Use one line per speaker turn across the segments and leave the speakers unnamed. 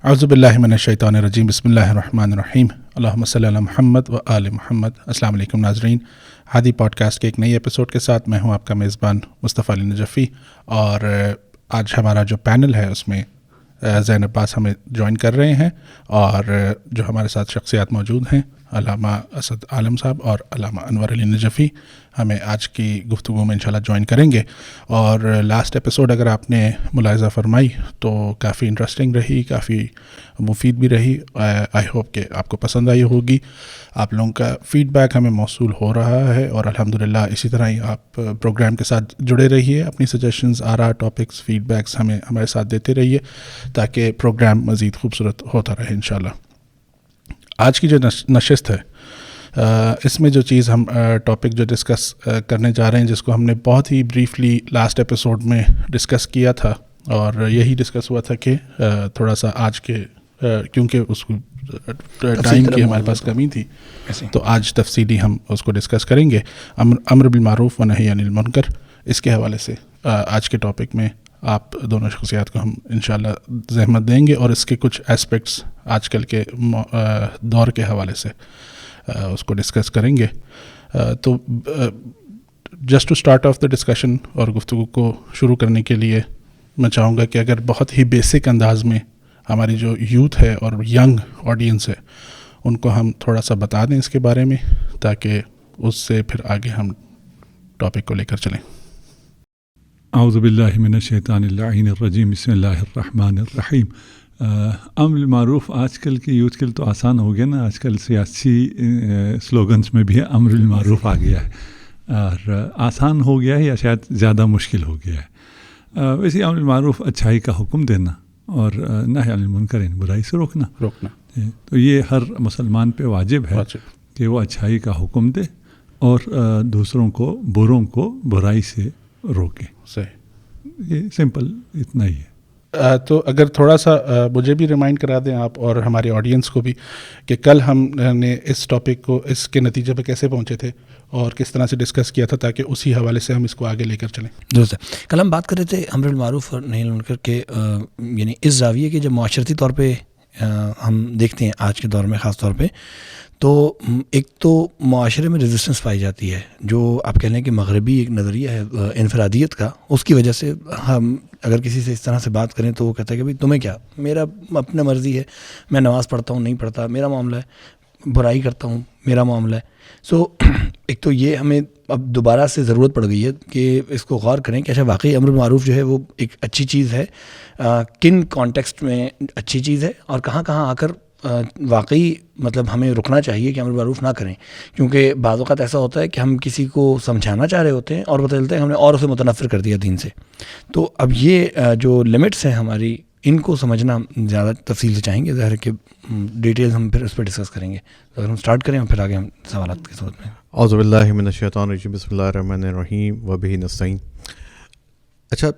اعوذ باللہ من الشیطان الرجیم بسم اللہ الرحمن الرحیم اللہم صلی علی محمد و آل محمد. السلام علیکم ناظرین. ہادی پوڈ کاسٹ کے ایک نئی ایپیسوڈ کے ساتھ میں ہوں آپ کا میزبان مصطفیٰ علی نجفی, اور آج ہمارا جو پینل ہے اس میں زین عباس ہمیں جوائن کر رہے ہیں, اور جو ہمارے ساتھ شخصیات موجود ہیں علامہ اسد عالم صاحب اور علامہ انور علی نجفی ہمیں آج کی گفتگو میں انشاءاللہ جوائن کریں گے. اور لاسٹ ایپیسوڈ اگر آپ نے ملاحظہ فرمائی تو کافی انٹرسٹنگ رہی, کافی مفید بھی رہی. آئی ہوپ کہ آپ کو پسند آئی ہوگی. آپ لوگوں کا فیڈ بیک ہمیں موصول ہو رہا ہے, اور الحمدللہ اسی طرح ہی آپ پروگرام کے ساتھ جڑے رہیے. اپنی سجیشنز, آراء, ٹاپکس, فیڈ بیکس ہمارے ساتھ دیتے رہیے تاکہ پروگرام مزید خوبصورت ہوتا رہے انشاءاللہ. آج کی جو نشست ہے اس میں جو چیز ہم ٹاپک جو ڈسکس کرنے جا رہے ہیں, جس کو ہم نے بہت ہی بریفلی لاسٹ ایپیسوڈ میں ڈسکس کیا تھا, اور یہی ڈسکس ہوا تھا کہ تھوڑا سا آج کے کیونکہ اس کو ٹائم کی ہمارے پاس کمی تھی تو آج تفصیلی ہم اس کو ڈسکس کریں گے. امر بالمعروف و نہی عن المنکر, اس کے حوالے سے آج کے ٹاپک میں آپ دونوں شخصیات کو ہم انشاءاللہ زحمت دیں گے, اور اس کے کچھ اسپیکٹس آج کل کے دور کے حوالے سے اس کو ڈسکس کریں گے. تو just to start off the discussion اور گفتگو کو شروع کرنے کے لیے میں چاہوں گا کہ اگر بہت ہی بیسک انداز میں ہماری جو یوتھ ہے اور ینگ آڈینس ہے ان کو ہم تھوڑا سا بتا دیں اس کے بارے میں, تاکہ اس سے پھر آگے ہم ٹاپک کو لے کر چلیں.
اعوذ باللہ من الشیطان اللعین الرجیم بسم اللہ الرحمن الرحیم. امر بالمعروف آج کل کی یوتھ کے لیے تو آسان ہو گیا نا, آج کل سیاسی سلوگنس میں بھی امر بالمعروف آ گیا ہے, اور آسان ہو گیا ہے یا شاید زیادہ مشکل ہو گیا ہے. ویسے امر بالمعروف اچھائی کا حکم دینا اور نہی عن المنکر برائی سے روکنا. تو یہ ہر مسلمان پہ واجب ہے کہ وہ اچھائی کا حکم دے اور دوسروں کو بروں کو برائی سے روکے.
صحیح,
یہ سمپل اتنا ہی ہے.
تو اگر تھوڑا سا مجھے بھی ریمائنڈ کرا دیں آپ اور ہمارے آڈینس کو بھی کہ کل ہم نے اس ٹاپک کو اس کے نتیجے پہ کیسے پہنچے تھے اور کس طرح سے ڈسکس کیا تھا, تاکہ اسی حوالے سے ہم اس کو آگے لے کر چلیں.
درست ہے. کل ہم بات کر رہے تھے امر بالمعروف اور نہی عن المنکر کے, یعنی اس زاویے کے جب معاشرتی طور پہ ہم دیکھتے ہیں آج کے دور میں خاص طور پہ, تو ایک تو معاشرے میں ریزسٹنس پائی جاتی ہے, جو آپ کہہ لیں کہ مغربی ایک نظریہ ہے انفرادیت کا. اس کی وجہ سے ہم اگر کسی سے اس طرح سے بات کریں تو وہ کہتا ہے کہ بھائی تمہیں کیا, میرا اپنا مرضی ہے, میں نماز پڑھتا ہوں نہیں پڑھتا میرا معاملہ ہے, برائی کرتا ہوں میرا معاملہ ہے. سو ایک تو یہ ہمیں اب دوبارہ سے ضرورت پڑ گئی ہے کہ اس کو غور کریں کہ اچھا واقعی امر بالمعروف جو ہے وہ ایک اچھی چیز ہے, کن کانٹیکسٹ میں اچھی چیز ہے, اور کہاں کہاں آ کر واقعی مطلب ہمیں رکنا چاہیے کہ امر بالمعروف نہ کریں. کیونکہ بعض اوقات ایسا ہوتا ہے کہ ہم کسی کو سمجھانا چاہ رہے ہوتے ہیں اور پتہ چلتا ہے ہم نے اور اسے متنفر کر دیا دین سے. تو اب یہ جو لمٹس ہیں ہماری, ان کو سمجھنا زیادہ تفصیل سے چاہیں گے. ظاہر ہے کہ ڈیٹیلز ہم پھر اس پہ ڈسکس کریں گے. اگر ہم سٹارٹ کریں اور پھر آگے ہم سوالات کے صورت میں.
اعوذ باللہ من الشیطان الرجیم بسم اللہ الرحمن الرحیم وبہ نستعین. اچھا,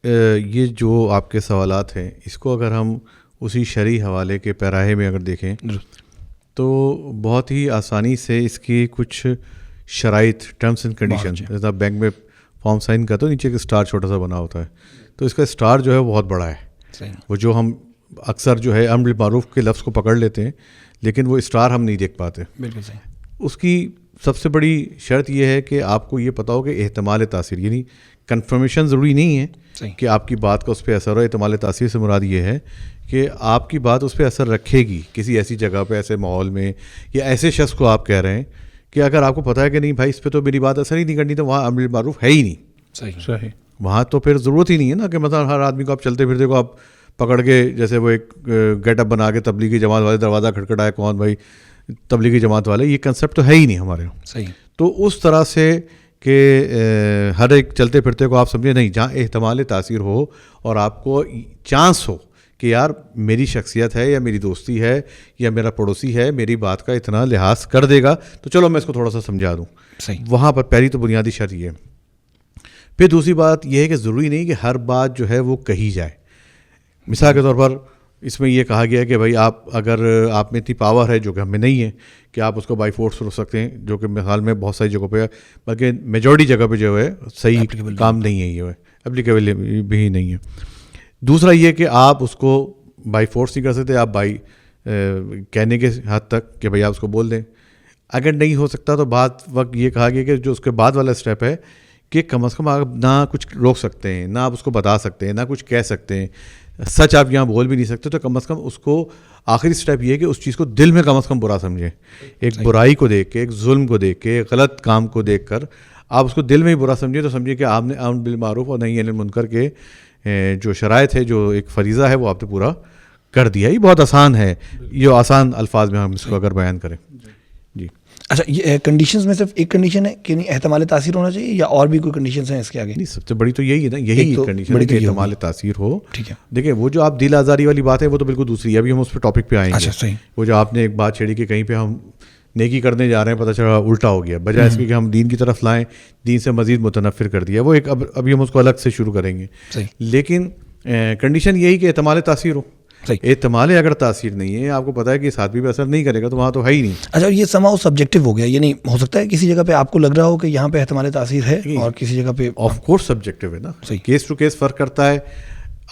یہ جو آپ کے سوالات ہیں اس کو اگر ہم اسی شرعی حوالے کے پیراہے میں اگر دیکھیں تو بہت ہی آسانی سے اس کی کچھ شرائط, ٹرمس اینڈ کنڈیشن, جیسا بینک میں فارم سائن کا تو نیچے ایک اسٹار چھوٹا سا بنا ہوتا ہے, تو اس کا اسٹار جو ہے بہت بڑا ہے. وہ جو ہم اکثر جو ہے امر بالمعروف کے لفظ کو پکڑ لیتے ہیں لیکن وہ اسٹار ہم نہیں دیکھ پاتے.
بالکل صحیح.
اس کی سب سے بڑی شرط یہ ہے کہ آپ کو یہ پتا ہو کہ احتمال تاثیر, یعنی کنفرمیشن ضروری نہیں ہے کہ آپ کی بات کا اس پہ اثر ہو. احتمال تاثیر سے مراد یہ ہے کہ آپ کی بات اس پہ اثر رکھے گی کسی ایسی جگہ پہ, ایسے ماحول میں, یا ایسے شخص کو آپ کہہ رہے ہیں کہ اگر آپ کو پتہ ہے کہ نہیں بھائی اس پہ تو میری بات اثر ہی نہیں کرنی, تو وہاں امر بالمعروف ہے ہی نہیں.
صحیح.
وہاں تو پھر ضرورت ہی نہیں ہے نا کہ مثلا ہر آدمی کو آپ چلتے پھرتے کو آپ پکڑ کے, جیسے وہ ایک گیٹ اپ بنا کے تبلیغی جماعت والے دروازہ کھٹکھٹایا, کون بھائی تبلیغی جماعت والے, یہ کنسیپٹ تو ہے ہی نہیں ہمارے یہاں.
صحیح.
تو اس طرح سے کہ ہر ایک چلتے پھرتے کو آپ سمجھیں نہیں, جہاں احتمال تاثیر ہو اور آپ کو چانس ہو کہ یار میری شخصیت ہے یا میری دوستی ہے یا میرا پڑوسی ہے, میری بات کا اتنا لحاظ کر دے گا تو چلو میں اس کو تھوڑا سا سمجھا دوں. وہاں پر پہلی تو بنیادی شرط یہ ہے. پھر دوسری بات یہ ہے کہ ضروری نہیں کہ ہر بات جو ہے وہ کہی جائے. مثال کے طور پر اس میں یہ کہا گیا ہے کہ بھائی آپ اگر آپ میں اتنی پاور ہے, جو کہ ہم میں نہیں ہے, کہ آپ اس کو بائی فورس روک سکتے ہیں, جو کہ مثال میں بہت ساری جگہوں پہ, بلکہ میجورٹی جگہ پہ جو ہے صحیح کام نہیں ہے, یہ اپلیکیبل بھی نہیں ہے. دوسرا یہ کہ آپ اس کو بائی فورس نہیں کر سکتے, آپ بائی کہنے کے حد تک کہ بھئی آپ اس کو بول دیں. اگر نہیں ہو سکتا تو بعد وقت یہ کہا گیا کہ جو اس کے بعد والا اسٹیپ ہے کہ کم از کم آپ نہ کچھ روک سکتے ہیں, نہ آپ اس کو بتا سکتے ہیں, نہ کچھ کہہ سکتے ہیں, سچ آپ یہاں بول بھی نہیں سکتے, تو کم از کم اس کو آخری اسٹیپ یہ ہے کہ اس چیز کو دل میں کم از کم برا سمجھیں. ایک برائی کو دیکھ کے, ایک ظلم کو دیکھ کے, ایک غلط کام کو دیکھ کر آپ اس کو دل میں ہی برا سمجھیں, تو سمجھیے کہ آپ نے امر بالمعروف اور نہی عن المنکر کے جو شرائط ہے, جو ایک فریضہ ہے, وہ آپ نے پورا کر دیا. یہ بہت آسان ہے, یہ آسان الفاظ میں ہم اس کو اگر بیان کریں. جی
اچھا, یہ کنڈیشنز میں صرف ایک کنڈیشن ہے کہ نہیں احتمال تاثیر ہونا چاہیے, یا اور بھی کوئی کنڈیشنز ہیں اس کے آگے؟
نہیں, سب سے بڑی تو یہی ہے نا, یہی کنڈیشن ہے کہ احتمال تاثیر ہو.
ٹھیک ہے,
دیکھیں وہ جو آپ دل آزاری والی بات ہے وہ تو بالکل دوسری ہے, ابھی ہم اس پہ ٹاپک پہ آئیں گے.
اچھا صحیح.
وہ جو آپ نے ایک بات چھیڑی کہ کہیں پہ ہم نیکی کرنے جا رہے ہیں, پتہ چلا الٹا ہو گیا, بجائے اس کہ ہم دین کی طرف لائیں, دین سے مزید متنفر کر دیا, وہ ایک ابھی ہم اس کو الگ سے شروع کریں گے. لیکن کنڈیشن یہی کہ احتمال تاثیر ہو. احتمال اگر تاثیر نہیں ہے, آپ کو پتہ ہے کہ اس آدمی پہ اثر نہیں کرے گا, تو وہاں تو ہے ہی نہیں.
اچھا, یہ سماؤ سبجیکٹو ہو گیا, یعنی ہو سکتا ہے کسی جگہ پہ آپ کو لگ رہا ہو کہ یہاں پہ احتمال تاثیر ہے, اور کسی جگہ پہ
آف کورس سبجیکٹو ہے نا, کیس ٹو کیس فرق کرتا ہے,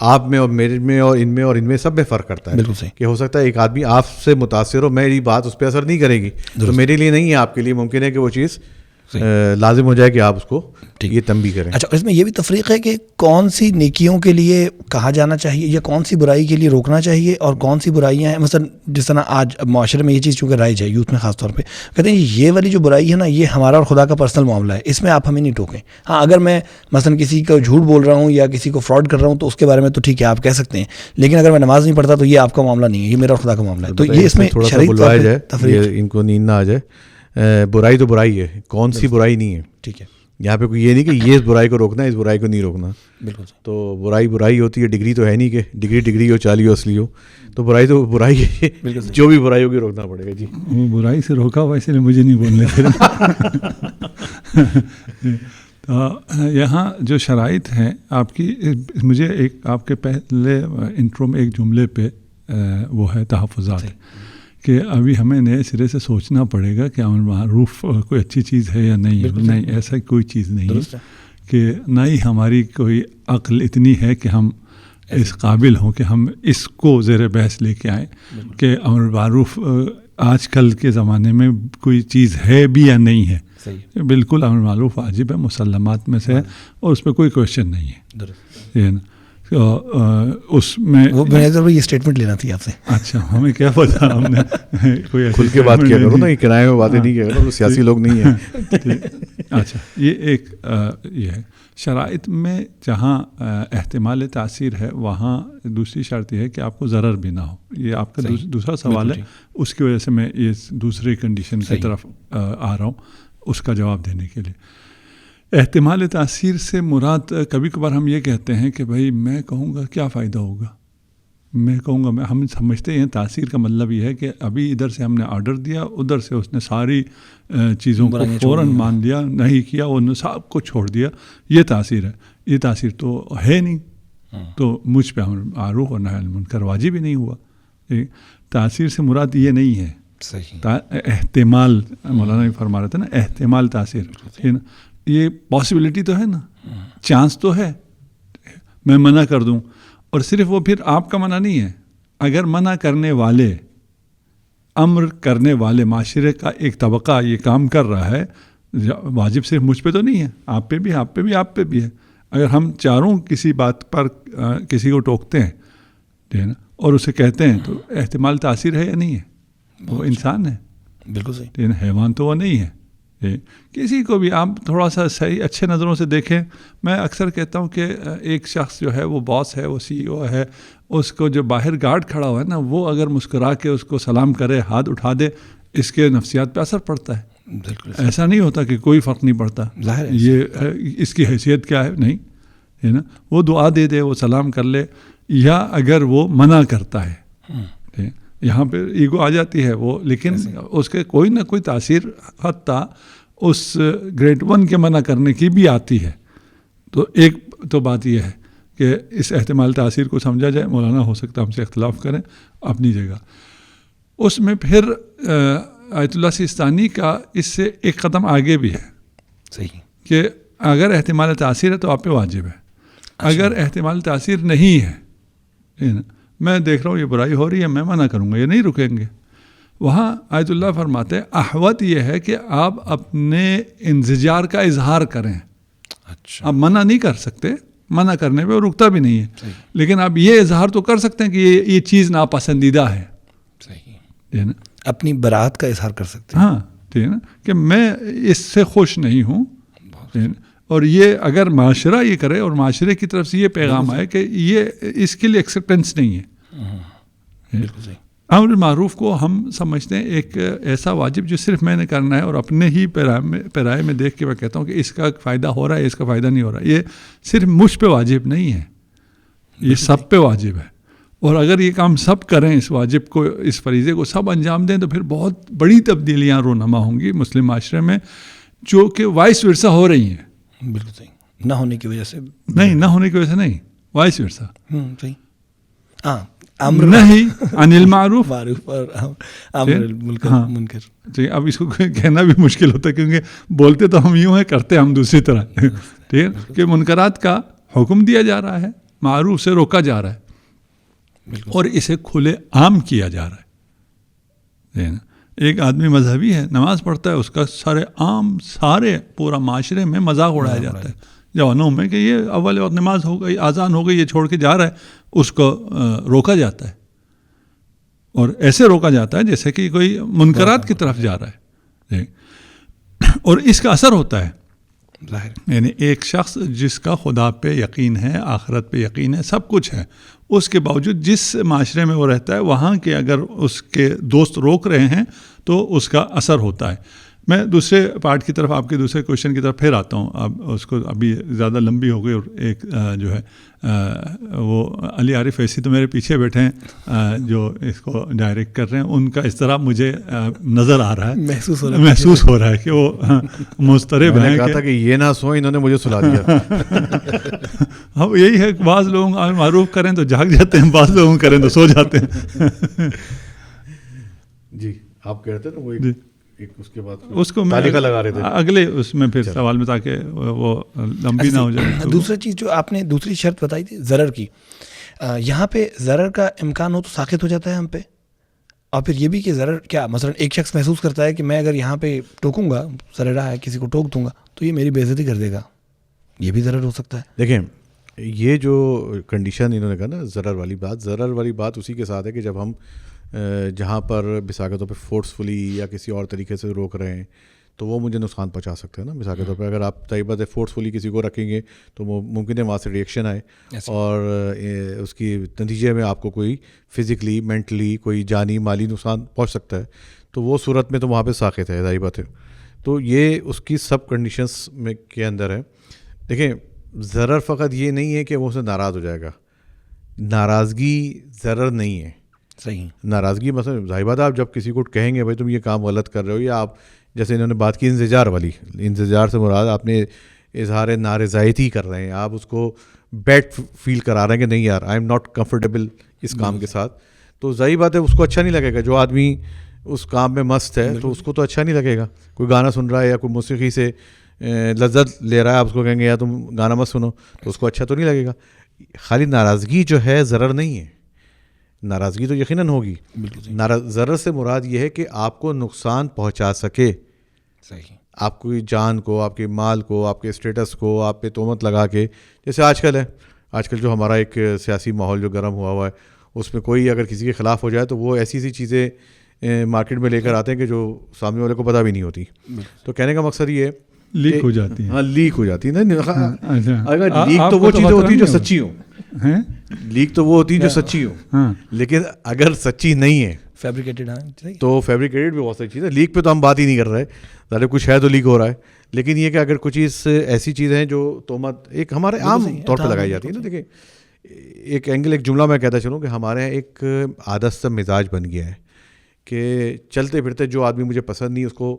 آپ میں اور میرے میں اور ان میں سب میں فرق کرتا ہے.
بالکل صحیح.
کہ ہو سکتا ہے ایک آدمی آپ سے متاثر ہو, میری بات اس پہ اثر نہیں کرے گی, تو میرے لیے نہیں ہے, آپ کے لیے ممکن ہے کہ وہ چیز لازم ہو جائے کہ آپ اس کو یہ تنبیہ کریں.
اچھا, اس میں یہ بھی تفریق ہے کہ کون سی نیکیوں کے لیے کہا جانا چاہیے, یا کون سی برائی کے لیے روکنا چاہیے, اور کون سی برائیاں ہیں. مثلا جس طرح آج معاشرے میں یہ چیز چونکہ رائج ہے, یوتھ میں خاص طور پہ کہتے ہیں یہ والی جو برائی ہے نا, یہ ہمارا اور خدا کا پرسنل معاملہ ہے, اس میں آپ ہمیں نہیں ٹوکیں. ہاں, اگر میں مثلا کسی کو جھوٹ بول رہا ہوں یا کسی کو فراڈ کر رہا ہوں تو اس کے بارے میں تو ٹھیک ہے آپ کہہ سکتے ہیں, لیکن اگر میں نماز نہیں پڑھتا تو یہ آپ کا معاملہ نہیں ہے, یہ میرا اور خدا کا معاملہ ہے. تو یہ اس میں
تھوڑا سا بلوایا جائے, ان کو نیند نہ آ جائے. برائی تو برائی ہے, کون سی برائی نہیں ہے.
ٹھیک ہے,
یہاں پہ کوئی یہ نہیں کہ یہ اس برائی کو روکنا ہے, اس برائی کو نہیں روکنا.
بالکل.
تو برائی برائی ہوتی ہے, ڈگری تو ہے نہیں کہ ڈگری ہو, چالی ہو, اصلی ہو. تو برائی ہے, جو بھی برائی ہوگی روکنا پڑے گا. جی,
وہ برائی سے روکا ہوا, اسی لیے مجھے نہیں بولنے تو یہاں جو شرائط ہیں آپ کی, مجھے ایک آپ کے پہلے انٹرو میں ایک جملے پہ وہ ہے تحفظات, کہ ابھی ہمیں نئے سرے سے سوچنا پڑے گا کہ امر معروف کوئی اچھی چیز ہے یا نہیں. نہیں, ایسا کوئی چیز نہیں ہے, کہ نہ ہی ہماری کوئی عقل اتنی ہے کہ ہم اس قابل ہوں کہ ہم اس کو زیر بحث لے کے آئیں کہ امر معروف آج کل کے زمانے میں کوئی چیز ہے بھی یا نہیں ہے. بالکل امر معروف واجب ہے, مسلمات میں سے ہے, اور اس پہ کوئی کوشچن نہیں ہے. یہ نا, اس میں
وہ یہ اسٹیٹمنٹ لینا تھی آپ سے.
اچھا, ہمیں کیا پتا, ہم نے کوئی
کھل کے بات کیا کرو نا, یہ کرائے میں باتیں نہیں کیا کرو, سیاسی لوگ نہیں ہیں.
اچھا, یہ ایک یہ ہے شرائط میں, جہاں احتمال تاثیر ہے وہاں دوسری شرط یہ ہے کہ آپ کو ضرر بھی نہ ہو. یہ آپ کا دوسرا سوال ہے, اس کی وجہ سے میں یہ دوسرے کنڈیشن کی طرف آ رہا ہوں اس کا جواب دینے کے لیے. احتمال تاثیر سے مراد, کبھی کبھار ہم یہ کہتے ہیں کہ بھائی میں کہوں گا کیا فائدہ ہوگا, میں کہوں گا, ہم سمجھتے ہیں تاثیر کا مطلب یہ ہے کہ ابھی ادھر سے ہم نے آرڈر دیا, ادھر سے اس نے ساری چیزوں کو فوراً مان لیا, نہیں کیا, انہوں نے سب کو چھوڑ دیا, یہ تاثیر ہے. یہ تاثیر تو ہے نہیں, تو مجھ پہ امر معروف اور نہی عن المنکر واجب ہی نہیں ہوا. تاثیر سے مراد یہ نہیں ہے. احتمال, مولانا بھی فرما رہے تھے نا, احتمال تاثیر ہے نا, یہ پاسبلٹی تو ہے نا, چانس تو ہے. میں منع کر دوں, اور صرف وہ پھر آپ کا منع نہیں ہے, اگر منع کرنے والے, امر کرنے والے معاشرے کا ایک طبقہ یہ کام کر رہا ہے, واجب صرف مجھ پہ تو نہیں ہے, آپ پہ بھی, آپ پہ بھی, آپ پہ بھی ہے. اگر ہم چاروں کسی بات پر کسی کو ٹوکتے ہیں اور اسے کہتے ہیں, تو احتمال تاثیر ہے یا نہیں ہے؟ وہ انسان ہے,
بالکل صحیح.
حیوان تو وہ نہیں ہے. کسی کو بھی آپ تھوڑا سا صحیح اچھے نظروں سے دیکھیں. میں اکثر کہتا ہوں کہ ایک شخص جو ہے وہ باس ہے, وہ CEO ہے, اس کو جو باہر گارڈ کھڑا ہوا ہے نا, وہ اگر مسکرا کے اس کو سلام کرے, ہاتھ اٹھا دے, اس کے نفسیات پہ اثر پڑتا ہے. ایسا نہیں ہوتا کہ کوئی فرق نہیں پڑتا, یہ اس کی حیثیت کیا ہے, نہیں ہے نا. وہ دعا دے دے, وہ سلام کر لے, یا اگر وہ منع کرتا ہے, یہاں پہ ایگو آ جاتی ہے وہ, لیکن اس کے کوئی نہ کوئی تاثیر حتیٰ اس گریڈ 1 کے منع کرنے کی بھی آتی ہے. تو ایک تو بات یہ ہے کہ اس احتمال تاثیر کو سمجھا جائے. مولانا ہو سکتا ہے ہم سے اختلاف کریں اپنی جگہ. اس میں پھر آیت اللہ سیستانی کا اس سے ایک قدم آگے بھی ہے,
صحیح,
کہ اگر احتمال تاثیر ہے تو آپ پہ واجب ہے. اگر احتمال تاثیر نہیں ہے, میں دیکھ رہا ہوں یہ برائی ہو رہی ہے، میں منع کروں گا، یہ نہیں رکیں گے. وہاں آیت اللہ فرماتے ہیں احوط یہ ہے کہ آپ اپنے انزجار کا اظہار کریں.
اچھا،
آپ منع نہیں کر سکتے، منع کرنے پہ وہ رکتا بھی نہیں ہے، لیکن آپ یہ اظہار تو کر سکتے ہیں کہ یہ چیز ناپسندیدہ ہے.
صحیح، اپنی برات کا اظہار کر سکتے ہیں.
ہاں ٹھیک ہے نا، کہ میں اس سے خوش نہیں ہوں. اور یہ اگر معاشرہ یہ کرے اور معاشرے کی طرف سے یہ پیغام آئے کہ یہ اس کے لیے ایکسیپٹنس نہیں ہے. امر بالمعروف کو ہم سمجھتے ہیں ایک ایسا واجب جو صرف میں نے کرنا ہے، اور اپنے ہی پیرائے میں دیکھ کے میں کہتا ہوں کہ اس کا فائدہ ہو رہا ہے، اس کا فائدہ نہیں ہو رہا. یہ صرف مجھ پہ واجب نہیں ہے، یہ سب پہ واجب ہے. اور اگر یہ کام سب کریں، اس واجب کو، اس فریضے کو سب انجام دیں، تو پھر بہت بڑی تبدیلیاں رونما ہوں گی مسلم معاشرے میں، جو کہ وائس ورثہ ہو رہی ہیں.
بالکل صحیح، نہ ہونے کی وجہ سے
نہ ہونے کی وجہ سے نہیں، وائس ورثہ.
صحیح. ہاں،
نہیں عن المعروف
معروف اور امر بالمنکر.
جی، اب اس کو کہنا بھی مشکل ہوتا ہے، کیونکہ بولتے تو ہم یوں ہیں، کرتے ہم دوسری طرح. ٹھیک ہے کہ منکرات کا حکم دیا جا رہا ہے، معروف سے روکا جا رہا ہے، اور اسے کھلے عام کیا جا رہا ہے. ایک آدمی مذہبی ہے، نماز پڑھتا ہے، اس کا سارے پورا معاشرے میں مذاق اڑایا جاتا ہے جوانوں میں کہ یہ اول وقت نماز ہو گئی، اذان ہو گئی، یہ چھوڑ کے جا رہا ہے. اس کو روکا جاتا ہے، اور ایسے روکا جاتا ہے جیسے کہ کوئی منکرات کی طرف جا رہا ہے. اور اس کا اثر ہوتا ہے، یعنی ایک شخص جس کا خدا پہ یقین ہے، آخرت پہ یقین ہے، سب کچھ ہے، اس کے باوجود جس معاشرے میں وہ رہتا ہے وہاں کے اگر اس کے دوست روک رہے ہیں تو اس کا اثر ہوتا ہے. میں دوسرے پارٹ کی طرف، آپ کے دوسرے کوشچن کی طرف پھر آتا ہوں. اب اس کو ابھی زیادہ لمبی ہو گئی، اور ایک جو ہے وہ علی عارف ایسی تو میرے پیچھے بیٹھے ہیں جو اس کو ڈائریکٹ کر رہے ہیں، ان کا اضطراب مجھے نظر آ رہا ہے، محسوس ہو رہا ہے کہ وہ مضطرب ہیں.
کہا تھا کہ یہ نہ سو، انہوں نے مجھے سلا دیا.
اب یہی ہے کہ بعض لوگ معروف کریں تو جاگ جاتے ہیں، بعض لوگ کریں تو سو جاتے ہیں.
جی آپ کہتے ہیں نا وہ اس کے بعد
اس کو میں
لگا رہے تھے
اگلے اس میں پھر سوال میں، تاکہ وہ لمبی نہ ہو جائے.
دوسری چیز جو آپ نے دوسری شرط بتائی تھی ضرر کی، یہاں پہ ضرر کا امکان ہو تو ساقط ہو جاتا ہے ہم پہ. اور پھر یہ بھی کہ ضرر کیا، مثلا ایک شخص محسوس کرتا ہے کہ میں اگر یہاں پہ ٹوکوں گا، ضرر ہے، کسی کو ٹوک دوں گا تو یہ میری بے عزتی کر دے گا، یہ بھی ضرر ہو سکتا ہے.
دیکھیں یہ جو کنڈیشن انہوں نے کہا نا ضرر والی بات اسی کے ساتھ ہے کہ جب ہم جہاں پر مثال کے طور پہ فورسفلی یا کسی اور طریقے سے روک رہے ہیں تو وہ مجھے نقصان پہنچا سکتا ہے نا. مثال کے طور پہ اگر آپ طیبت ہے فورسفلی کسی کو رکھیں گے تو ممکن ہے وہاں سے ریئیکشن آئے اور اس کی نتیجے میں آپ کو کوئی فزیکلی مینٹلی کوئی جانی مالی نقصان پہنچ سکتا ہے. تو وہ صورت میں تو وہاں پہ ساقط ہے، ظاہر بات ہے. تو یہ اس کی سب کنڈیشنس میں کے اندر ہے. دیکھیں ضرر فقط یہ نہیں ہے کہ وہ اسے ناراض ہو جائے گا، ناراضگی ضرر نہیں ہے.
صحیح،
ناراضگی مثلا ظاہر بات ہے، آپ جب کسی کو کہیں گے بھائی تم یہ کام غلط کر رہے ہو، یا آپ جیسے انہوں نے بات کی انزجار والی، انزجار سے مراد آپ نے اظہار نارضایتی کر رہے ہیں، آپ اس کو بیڈ فیل کرا رہے ہیں کہ نہیں یار آئی ایم ناٹ کمفرٹیبل اس کام کے ساتھ. تو ظاہر بات ہے اس کو اچھا نہیں لگے گا. جو آدمی اس کام میں مست ہے تو اس کو تو اچھا نہیں لگے گا. کوئی گانا سن رہا ہے یا کوئی موسیقی سے لذت لے رہا ہے، آپ اس کو کہیں گے یا تم گانا مت سنو تو اس کو اچھا تو نہیں لگے گا. خالی ناراضگی جو ہے ضرر نہیں ہے، ناراضگی تو یقیناً ہوگی. ضرر سے مراد یہ ہے کہ آپ کو نقصان پہنچا سکے.
صحیح،
آپ کی جان کو، آپ کے مال کو، آپ کے اسٹیٹس کو آپ پہ تہمت لگا کے، جیسے آج کل جو ہمارا ایک سیاسی ماحول جو گرم ہوا ہے اس میں کوئی اگر کسی کے خلاف ہو جائے تو وہ ایسی چیزیں مارکیٹ میں لے کر آتے ہیں کہ جو سامنے والے کو پتہ بھی نہیں ہوتی. تو کہنے کا مقصد یہ ہے
لیک ہو جاتی ہے.
ہاں لیک ہو جاتی ہے نا. اگر لیک تو وہ چیزیں ہوتی ہیں جو سچی ہوں، لیک تو وہ ہوتی ہے جو سچی ہوں، لیکن اگر سچی نہیں ہے
فیبریکیٹڈ
تو فیبریکیٹڈ بھی بہت ساری چیز ہے. لیک پہ تو ہم بات ہی نہیں کر رہے، ظاہر کچھ ہے تو لیک ہو رہا ہے. لیکن یہ کہ اگر کچھ چیز ایسی چیزیں ہیں جو تہمت ایک ہمارے عام طور پہ لگائی جاتی ہے نا. دیکھیں ایک اینگل، ایک جملہ میں کہتا چلوں کہ ہمارے یہاں ایک عادت سا مزاج بن گیا ہے کہ چلتے پھرتے جو آدمی مجھے پسند نہیں اس کو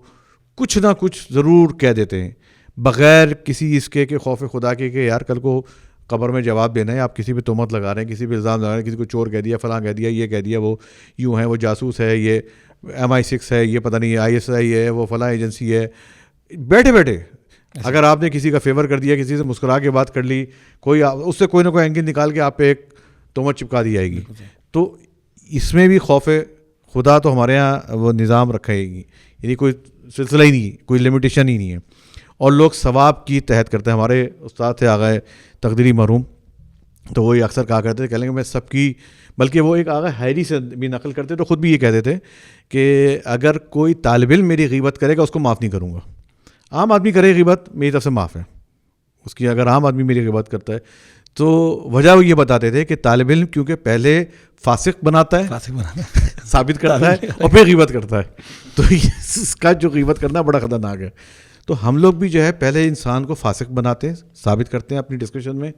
کچھ نہ کچھ ضرور کہہ دیتے ہیں، بغیر کسی اس کے کہ خوف خدا کے کہ یار کل کو قبر میں جواب دینا ہے. آپ کسی پہ تہمت لگا رہے ہیں، کسی پہ الزام لگا رہے ہیں، کسی کو چور کہہ دیا، فلاں کہہ دیا، یہ کہہ دیا، وہ یوں ہے، وہ جاسوس ہے، یہ MI6 ہے، یہ پتہ نہیں ISI ہے، وہ فلاں ایجنسی ہے. بیٹھے بیٹھے اگر آپ نے کسی کا فیور کر دیا، کسی سے مسکرا کے بات کر لی، کوئی اس سے کوئی نہ کوئی اینگل نکال کے آپ پہ ایک تہمت چپکا دی جائے گی. تو اس میں بھی خوف خدا تو ہمارے یہاں وہ نظام رکھا ہی نہیں, یعنی کوئی سلسلہ ہی نہیں, کوئی لمیٹیشن ہی نہیں ہے, اور لوگ ثواب کی تحت کرتے ہیں. ہمارے استاد تھے آغا تقدیری مرحوم, تو وہ اکثر کہا کرتے تھے, کہہ لیں گے میں سب کی, بلکہ وہ ایک آغا حیری سے بھی نقل کرتے تو خود بھی یہ کہتے تھے کہ اگر کوئی طالب علم میری غیبت کرے گا اس کو معاف نہیں کروں گا. عام آدمی کرے غیبت میری طرف سے معاف ہے اس کی, اگر عام آدمی میری غیبت کرتا ہے تو وجہ وہ یہ بتاتے تھے کہ طالب علم کیونکہ پہلے فاسق بناتا ہے, ثابت کرتا ہے, اور پھر غیبت کرتا ہے, تو اس کا جو غیبت کرنا بڑا خطرناک ہے. تو ہم لوگ بھی جو ہے پہلے انسان کو فاسق بناتے ہیں, ثابت کرتے ہیں اپنی ڈسکشن میں.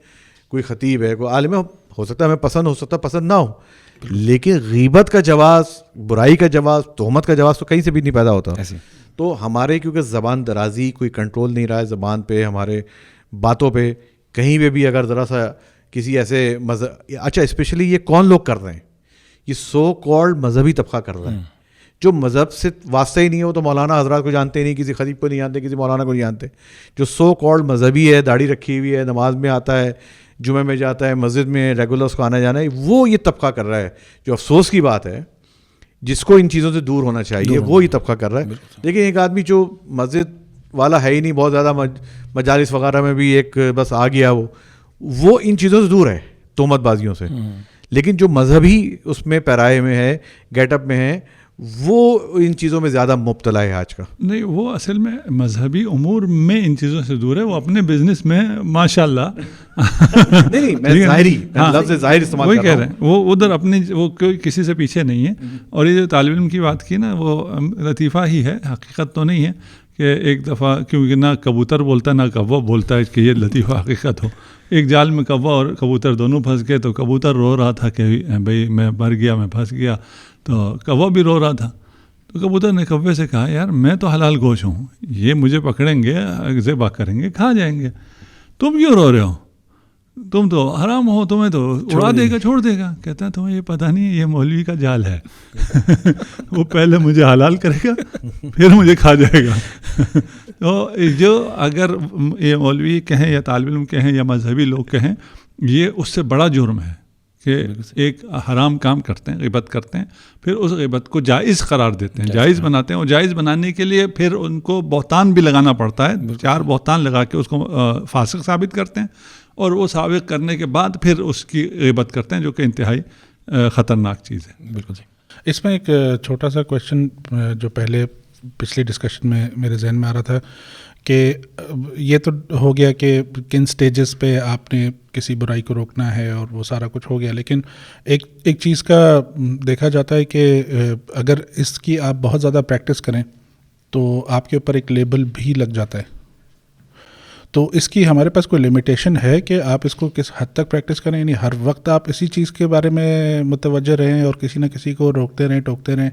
کوئی خطیب ہے, کوئی عالم ہے, ہو سکتا ہے ہمیں پسند ہو سکتا ہے پسند نہ ہو, لیکن غیبت کا جواز, برائی کا جواز, تہمت کا جواز تو کہیں سے بھی نہیں پیدا ہوتا. تو ہمارے کیونکہ زبان درازی کوئی کنٹرول نہیں رہا ہے زبان پہ, ہمارے باتوں پہ, کہیں پہ بھی اگر ذرا سا کسی ایسے اچھا اسپیشلی یہ کون لوگ کر رہے ہیں, یہ سو کالڈ مذہبی طبقہ کر رہا ہے جو مذہب سے واسطہ ہی نہیں ہے. وہ تو مولانا حضرات کو جانتے ہی نہیں, کسی خطیب کو نہیں جانتے, کسی مولانا کو نہیں جانتے. جو سو کالڈ مذہبی ہے, داڑھی رکھی ہوئی ہے, نماز میں آتا ہے, جمعہ میں جاتا ہے, مسجد میں ریگولر اس کو آنا جانا ہے, وہ یہ طبقہ کر رہا ہے. جو افسوس کی بات ہے, جس کو ان چیزوں سے دور ہونا چاہیے, وہ یہ طبقہ کر رہا ہے. لیکن ایک آدمی جو مسجد والا ہے ہی نہیں, بہت زیادہ مجالس وغیرہ میں بھی ایک بس آ گیا, وہ ان چیزوں سے دور ہے, تہمت بازیوں سے. لیکن جو مذہبی اس میں پیرائے میں ہے, گیٹ اپ میں ہے, وہ ان چیزوں میں زیادہ مبتلا ہے آج کا.
نہیں, وہ اصل میں مذہبی امور میں ان چیزوں سے دور ہے, وہ اپنے بزنس میں ماشاء اللہ
نہیں, میں ظاہری لفظ ظاہر استعمال
وہی کہہ رہے ہیں, وہ ادھر اپنی, وہ کوئی کسی سے پیچھے نہیں ہے. اور یہ جو طالب علم کی بات کی نا, وہ لطیفہ ہی ہے, حقیقت تو نہیں ہے کہ ایک دفعہ, کیونکہ نہ کبوتر بولتا نہ کوا بولتا ہے کہ یہ لطیفہ حقیقت ہو. ایک جال میں کوا اور کبوتر دونوں پھنس گئے, تو کبوتر رو رہا تھا کہ بھائی میں مر گیا, میں پھنس گیا, تو کوا بھی رو رہا تھا. تو کبوتر نے کوے سے کہا, یار میں تو حلال گوشت ہوں, یہ مجھے پکڑیں گے, ذبح کریں گے, کھا جائیں گے, تم کیوں رو رہے ہو, تم تو حرام ہو, تمہیں تو اڑا دے گا, چھوڑ دے گا. کہتا ہے تمہیں یہ پتہ نہیں, یہ مولوی کا جال ہے, وہ پہلے مجھے حلال کرے گا پھر مجھے کھا جائے گا. تو جو اگر یہ مولوی کہیں یا طالب علم کہیں یا مذہبی لوگ کہیں, یہ اس سے بڑا جرم ہے کہ ایک حرام کام کرتے ہیں, غیبت کرتے ہیں, پھر اس غیبت کو جائز قرار دیتے ہیں, جائز بناتے ہیں. اور جائز بنانے کے لیے پھر ان کو بہتان بھی لگانا پڑتا ہے, 4 بہتان لگا کے اس کو فاسق ثابت کرتے ہیں, اور وہ ثابت کرنے کے بعد پھر اس کی غیبت کرتے ہیں, جو کہ انتہائی خطرناک چیز ہے.
بالکل.
اس میں ایک چھوٹا سا کویشچن جو پہلے پچھلی ڈسکشن میں میرے ذہن میں آ رہا تھا کہ یہ تو ہو گیا کہ کن سٹیجز پہ آپ نے کسی برائی کو روکنا ہے, اور وہ سارا کچھ ہو گیا. لیکن ایک چیز کا دیکھا جاتا ہے کہ اگر اس کی آپ بہت زیادہ پریکٹس کریں تو آپ کے اوپر ایک لیبل بھی لگ جاتا ہے. تو اس کی ہمارے پاس کوئی لمیٹیشن ہے کہ آپ اس کو کس حد تک پریکٹس کریں, یعنی ہر وقت آپ اسی چیز کے بارے میں متوجہ رہیں اور کسی نہ کسی کو روکتے رہیں, ٹوکتے رہیں,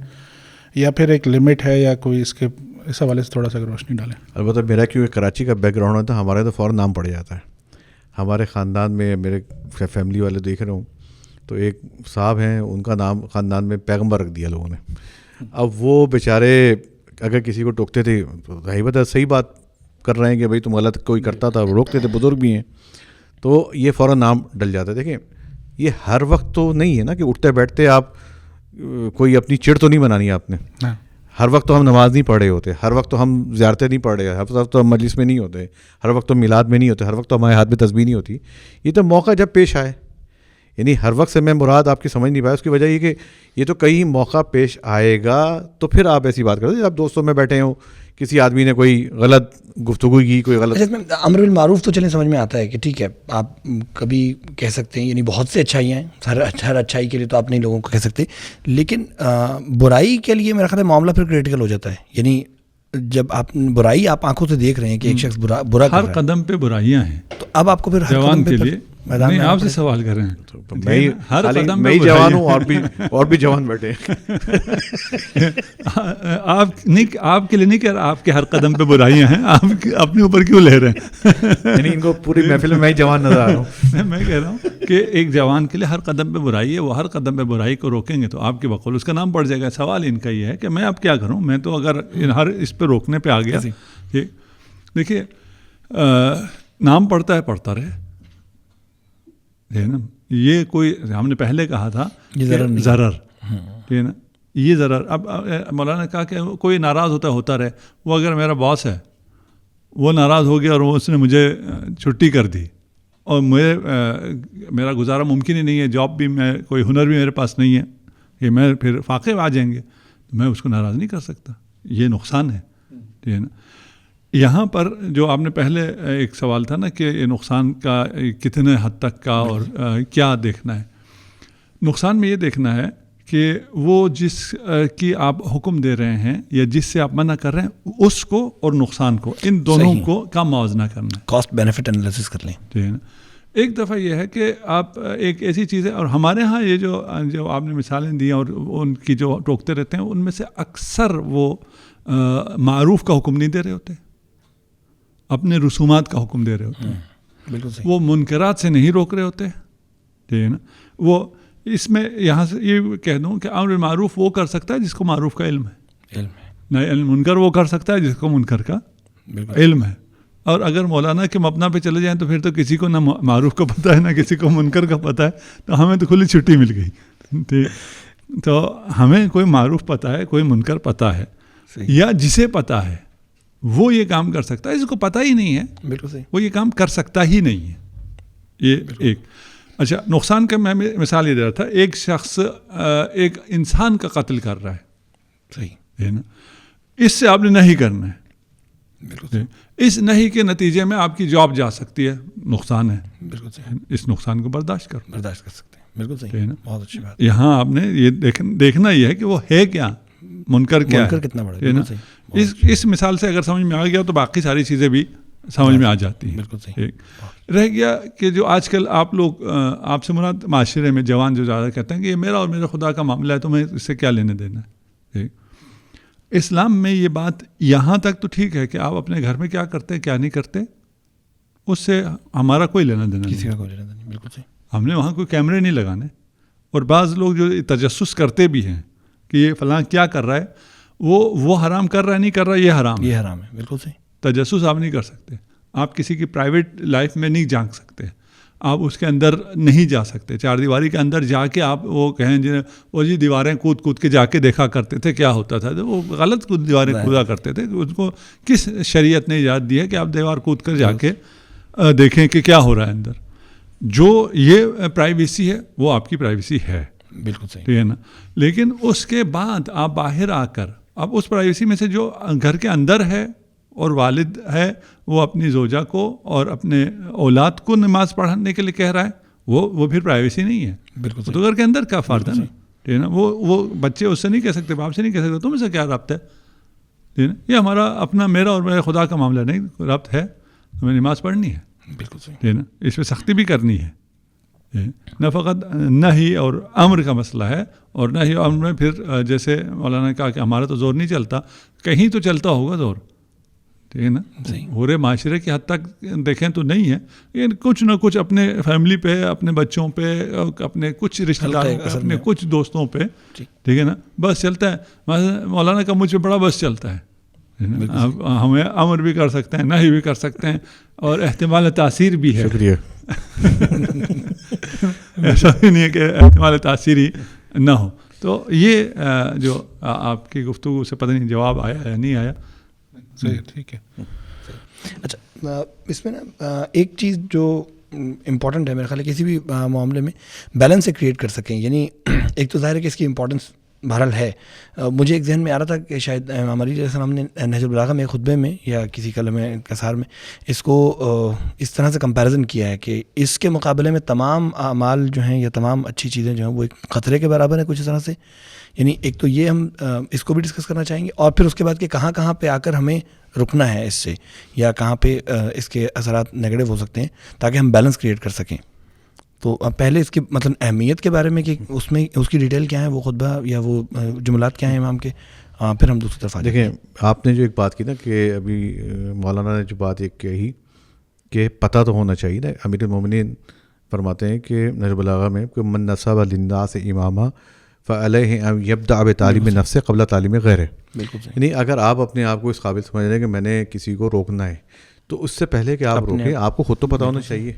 یا پھر ایک لمٹ ہے, یا کوئی اس حوالے سے تھوڑا سا روشنی ڈالیں.
البتہ میرا کیونکہ کراچی کا بیک گراؤنڈ ہے تو ہمارے تو فوراً نام پڑ جاتا ہے. ہمارے خاندان میں, میرے فیملی والے دیکھ رہا ہوں, تو ایک صاحب ہیں, ان کا نام خاندان میں پیغمبر رکھ دیا لوگوں نے. اب وہ بیچارے اگر کسی کو ٹوکتے تھے تو ظاہر بات ہے صحیح بات کر رہے ہیں کہ بھائی تم غلط, کوئی کرتا تھا وہ روکتے تھے, بزرگ بھی ہیں, تو یہ فوراً نام ڈل جاتا ہے. دیکھیں یہ ہر وقت تو نہیں ہے نا کہ اٹھتے بیٹھتے آپ کوئی اپنی چڑ تو نہیں بنانی ہے آپ نے. ہر وقت تو ہم نماز نہیں پڑھ رہے ہوتے, ہر وقت تو ہم زیارتیں نہیں پڑھ رہے, ہر وقت تو ہم مجلس میں نہیں ہوتے, ہر وقت تو میلاد میں نہیں ہوتے, ہر وقت تو ہمارے ہاتھ میں تسبیح نہیں ہوتی. یہ تو موقع جب پیش آئے, یعنی ہر وقت سے میں مراد آپ کی سمجھ نہیں پایا. اس کی وجہ یہ کہ یہ تو کہیں موقع پیش آئے گا تو پھر آپ ایسی بات کرتے. آپ دوستوں میں بیٹھے ہوں, کسی آدمی نے کوئی غلط گفتگو کی, کوئی غلط,
امر بالمعروف تو چلیں سمجھ میں آتا ہے کہ ٹھیک ہے آپ کبھی کہہ سکتے ہیں, یعنی بہت سے اچھائیاں ہیں, ہر اچھائی کے لیے تو آپ نہیں لوگوں کو کہہ سکتے, لیکن برائی کے لیے میرا خیال ہے معاملہ پھر کریٹیکل ہو جاتا ہے. یعنی جب آپ برائی آپ آنکھوں سے دیکھ رہے ہیں کہ ایک شخص برا کر رہا ہے,
ہر قدم پہ برائیاں ہیں,
تو اب آپ کو پھر ہر
جوان
قدم
کے لیے نہیں, آپ سے سوال کر رہے ہیں, ہر قدم
میں جوان ہوں اور بھی جوان بیٹھے.
آپ نہیں, آپ کے لیے نہیں کہہ رہا, آپ کے ہر قدم پہ برائیاں ہیں, آپ اپنے اوپر کیوں لے رہے ہیں؟
یعنی ان کو پوری محفل میں جوان نظر آ رہا ہوں.
میں کہہ رہا ہوں کہ ایک جوان کے لیے ہر قدم پہ برائی ہے, وہ ہر قدم پہ برائی کو روکیں گے تو آپ کے بقول اس کا نام پڑ جائے گا. سوال ان کا یہ ہے کہ میں اب کیا کروں, میں تو اگر ہر اس پہ روکنے پہ آ گیا. دیکھیے نام پڑتا ہے, پڑھتا رہے, ہے نا, یہ کوئی ہم نے پہلے کہا تھا ضرر، ٹھیک ہے نا، یہ ضرر. اب مولانا نے کہا کہ کوئی ناراض ہوتا رہے. وہ اگر میرا باس ہے، وہ ناراض ہو گیا اور اس نے مجھے چھٹی کر دی اور میرا گزارا ممکن ہی نہیں ہے، جاب بھی میں کوئی ہنر بھی میرے پاس نہیں ہے کہ میں پھر فاقے آ جائیں گے، تو میں اس کو ناراض نہیں کر سکتا. یہ نقصان ہے، ٹھیک ہے نا. یہاں پر جو آپ نے پہلے ایک سوال تھا نا کہ یہ نقصان کا کتنے حد تک کا اور کیا دیکھنا ہے. نقصان میں یہ دیکھنا ہے کہ وہ جس کی آپ حکم دے رہے ہیں یا جس سے آپ منع کر رہے ہیں اس کو اور نقصان کو، ان دونوں کو کا موازنہ کرنا ہے،
کاسٹ بینیفٹ انالیسس کر لیں.
ٹھیک ہے نا. ایک دفعہ یہ ہے کہ آپ ایک ایسی چیز ہے، اور ہمارے ہاں یہ جو آپ نے مثالیں دی اور ان کی جو ٹوکتے رہتے ہیں، ان میں سے اکثر وہ معروف کا حکم نہیں دے رہے ہوتے، اپنے رسومات کا حکم دے رہے ہوتے ہیں.
بالکل صحیح.
وہ منکرات سے نہیں روک رہے ہوتے، ٹھیک ہے نا. وہ اس میں یہاں سے یہ کہہ دوں کہ امر معروف وہ کر سکتا ہے جس کو معروف کا علم ہے، نہ منکر وہ کر سکتا ہے جس کو منکر کا علم ہے. اور اگر مولانا کے مبنا پہ چلے جائیں تو پھر تو کسی کو نہ معروف کا پتہ ہے نہ کسی کو منکر کا پتہ ہے، تو ہمیں تو کھلی چھٹی مل گئی. ٹھیک، تو ہمیں کوئی معروف پتہ ہے، کوئی منکر پتہ ہے، یا جسے پتہ ہے وہ یہ کام کر سکتا ہے، جس کو پتہ ہی نہیں ہے
بالکل صحیح،
وہ یہ کام کر سکتا ہی نہیں ہے. یہ ایک. اچھا، نقصان کا میں مثال یہ دے رہا تھا. ایک شخص ایک انسان کا قتل کر رہا ہے،
صحیح
ہے نا، اس سے آپ نے نہیں کرنا ہے.
بالکل.
اس نہیں کے نتیجے میں آپ کی جاب جا سکتی ہے، نقصان ہے.
بالکل صحیح.
اس نقصان کو برداشت کرو،
برداشت کر سکتے ہیں. بالکل صحیح.
ہے نا.
بہت اچھی بات.
یہاں آپ نے یہ دیکھنا یہ ہے کہ وہ ہے کیا، منکر کیا ہے،
کتنا بڑا
ہے نا. اس مثال سے اگر سمجھ میں آ گیا تو باقی ساری چیزیں بھی سمجھ میں آ جاتی ہیں.
بالکل صحیح.
رہ گیا کہ جو آج کل آپ لوگ، آپ سے مراد معاشرے میں جوان جو زیادہ کہتے ہیں کہ یہ میرا اور میرے خدا کا معاملہ ہے، تو میں اس سے کیا لینے دینا ہے. اسلام میں یہ بات یہاں تک تو ٹھیک ہے کہ آپ اپنے گھر میں کیا کرتے کیا نہیں کرتے، اس سے ہمارا کوئی لینا دینا
کسی
نہیں.
کا کوئی لینا دینا نہیں. بالکل صحیح.
ہم نے وہاں کوئی کیمرے نہیں لگانے. اور بعض لوگ جو تجسس کرتے بھی ہیں کہ یہ فلاں کیا کر رہا ہے، وہ حرام کر رہا ہے نہیں کر رہا، یہ حرام ہے.
یہ حرام ہے. بالکل صحیح.
تجسس آپ نہیں کر سکتے، آپ کسی کی پرائیویٹ لائف میں نہیں جھانک سکتے، آپ اس کے اندر نہیں جا سکتے. چار دیواری کے اندر جا کے آپ وہ کہیں وہ جی دیواریں کود کے جا کے دیکھا کرتے تھے کیا ہوتا تھا، وہ غلط دیواریں کودا کرتے تھے. اس کو کس شریعت نے اجازت دی ہے کہ آپ دیوار کود کر جا کے دیکھیں کہ کیا ہو رہا ہے اندر. جو یہ پرائیویسی ہے وہ آپ کی پرائیویسی ہے.
بالکل صحیح.
ٹھیک ہے نا. لیکن اس کے بعد آپ باہر آ کر اب اس پرائیویسی میں سے جو گھر کے اندر ہے اور والد ہے وہ اپنی زوجہ کو اور اپنے اولاد کو نماز پڑھانے کے لیے کہہ رہا ہے، وہ پھر پرائیویسی نہیں ہے.
بالکل
تو گھر کے اندر کا فرد ہے نا. ٹھیک ہے نا. وہ بچے اس سے نہیں کہہ سکتے، باپ سے نہیں کہہ سکتے تم سے کیا ربط ہے. ٹھیک ہے نا. یہ ہمارا اپنا، میرا اور میرے خدا کا معاملہ نہیں، ربط ہے، ہمیں نماز پڑھنی ہے.
بالکل صحیح.
ٹھیک ہے نا. اس پہ سختی بھی کرنی ہے. نہ فقط نہی اور امر کا مسئلہ ہے، اور نہی اور امر میں پھر جیسے مولانا نے کہا کہ ہمارا تو زور نہیں چلتا، کہیں تو چلتا ہوگا زور. ٹھیک ہے نا. پورے معاشرے کی حد تک دیکھیں تو نہیں ہے، لیکن کچھ نہ کچھ اپنے فیملی پہ، اپنے بچوں پہ، اپنے کچھ رشتہ داروں پہ، اپنے کچھ دوستوں پہ، ٹھیک ہے نا، بس چلتا ہے. مولانا کا مجھ پہ بڑا بس چلتا ہے. ہمیں امر بھی کر سکتے ہیں، نہی بھی کر سکتے ہیں، اور احتمال تاثیر بھی ہے.
شکریہ.
ایسا بھی نہیں ہے کہ احتمال تاثیر ہی نہ ہو. تو یہ جو آپ کی گفتگو سے پتہ نہیں جواب آیا یا نہیں آیا.
صحیح، ٹھیک ہے.
اچھا، اس میں نا ایک چیز جو امپورٹنٹ ہے میرے خیال ہے کسی بھی معاملے میں بیلنس سے کریٹ کر سکیں. یعنی ایک تو ظاہر ہے کہ اس کی امپورٹنس بہرحال ہے. مجھے ایک ذہن میں آ رہا تھا کہ شاید امام علی علیہ السلام نے نہج البلاغہ میں خطبے میں یا کسی کلمہ کثار میں اس کو اس طرح سے کمپیریزن کیا ہے کہ اس کے مقابلے میں تمام اعمال جو ہیں یا تمام اچھی چیزیں جو ہیں وہ ایک خطرے کے برابر ہیں کچھ اس طرح سے. یعنی ایک تو یہ ہم اس کو بھی ڈسکس کرنا چاہیں گے، اور پھر اس کے بعد کہ کہاں کہاں پہ آ کر ہمیں رکنا ہے اس سے، یا کہاں پہ اس کے اثرات نیگیٹو ہو سکتے ہیں، تاکہ ہم بیلنس کریٹ کر سکیں. تو پہلے اس کی مطلب اہمیت کے بارے میں کہ اس میں اس کی ڈیٹیل کیا ہے، وہ خطبہ یا وہ جملات کیا ہیں امام کے، پھر ہم دوسری طرف آ جائیں.
دیکھیں، آپ نے جو ایک بات کی نا کہ ابھی مولانا نے جو بات ایک کہی کہ پتہ تو ہونا چاہیے نا. امیر المومنین فرماتے ہیں کہ نہج البلاغہ میں کہ من نصب للناس اماما فعلیہ ان یبدأ بتعلیم نفس قبل تعلیم غیرہ. یعنی اگر آپ اپنے آپ کو اس قابل سمجھ رہے ہیں کہ میں نے کسی کو روکنا ہے، تو اس سے پہلے کہ آپ روکیں آپ کو خود تو پتہ ہونا چاہیے.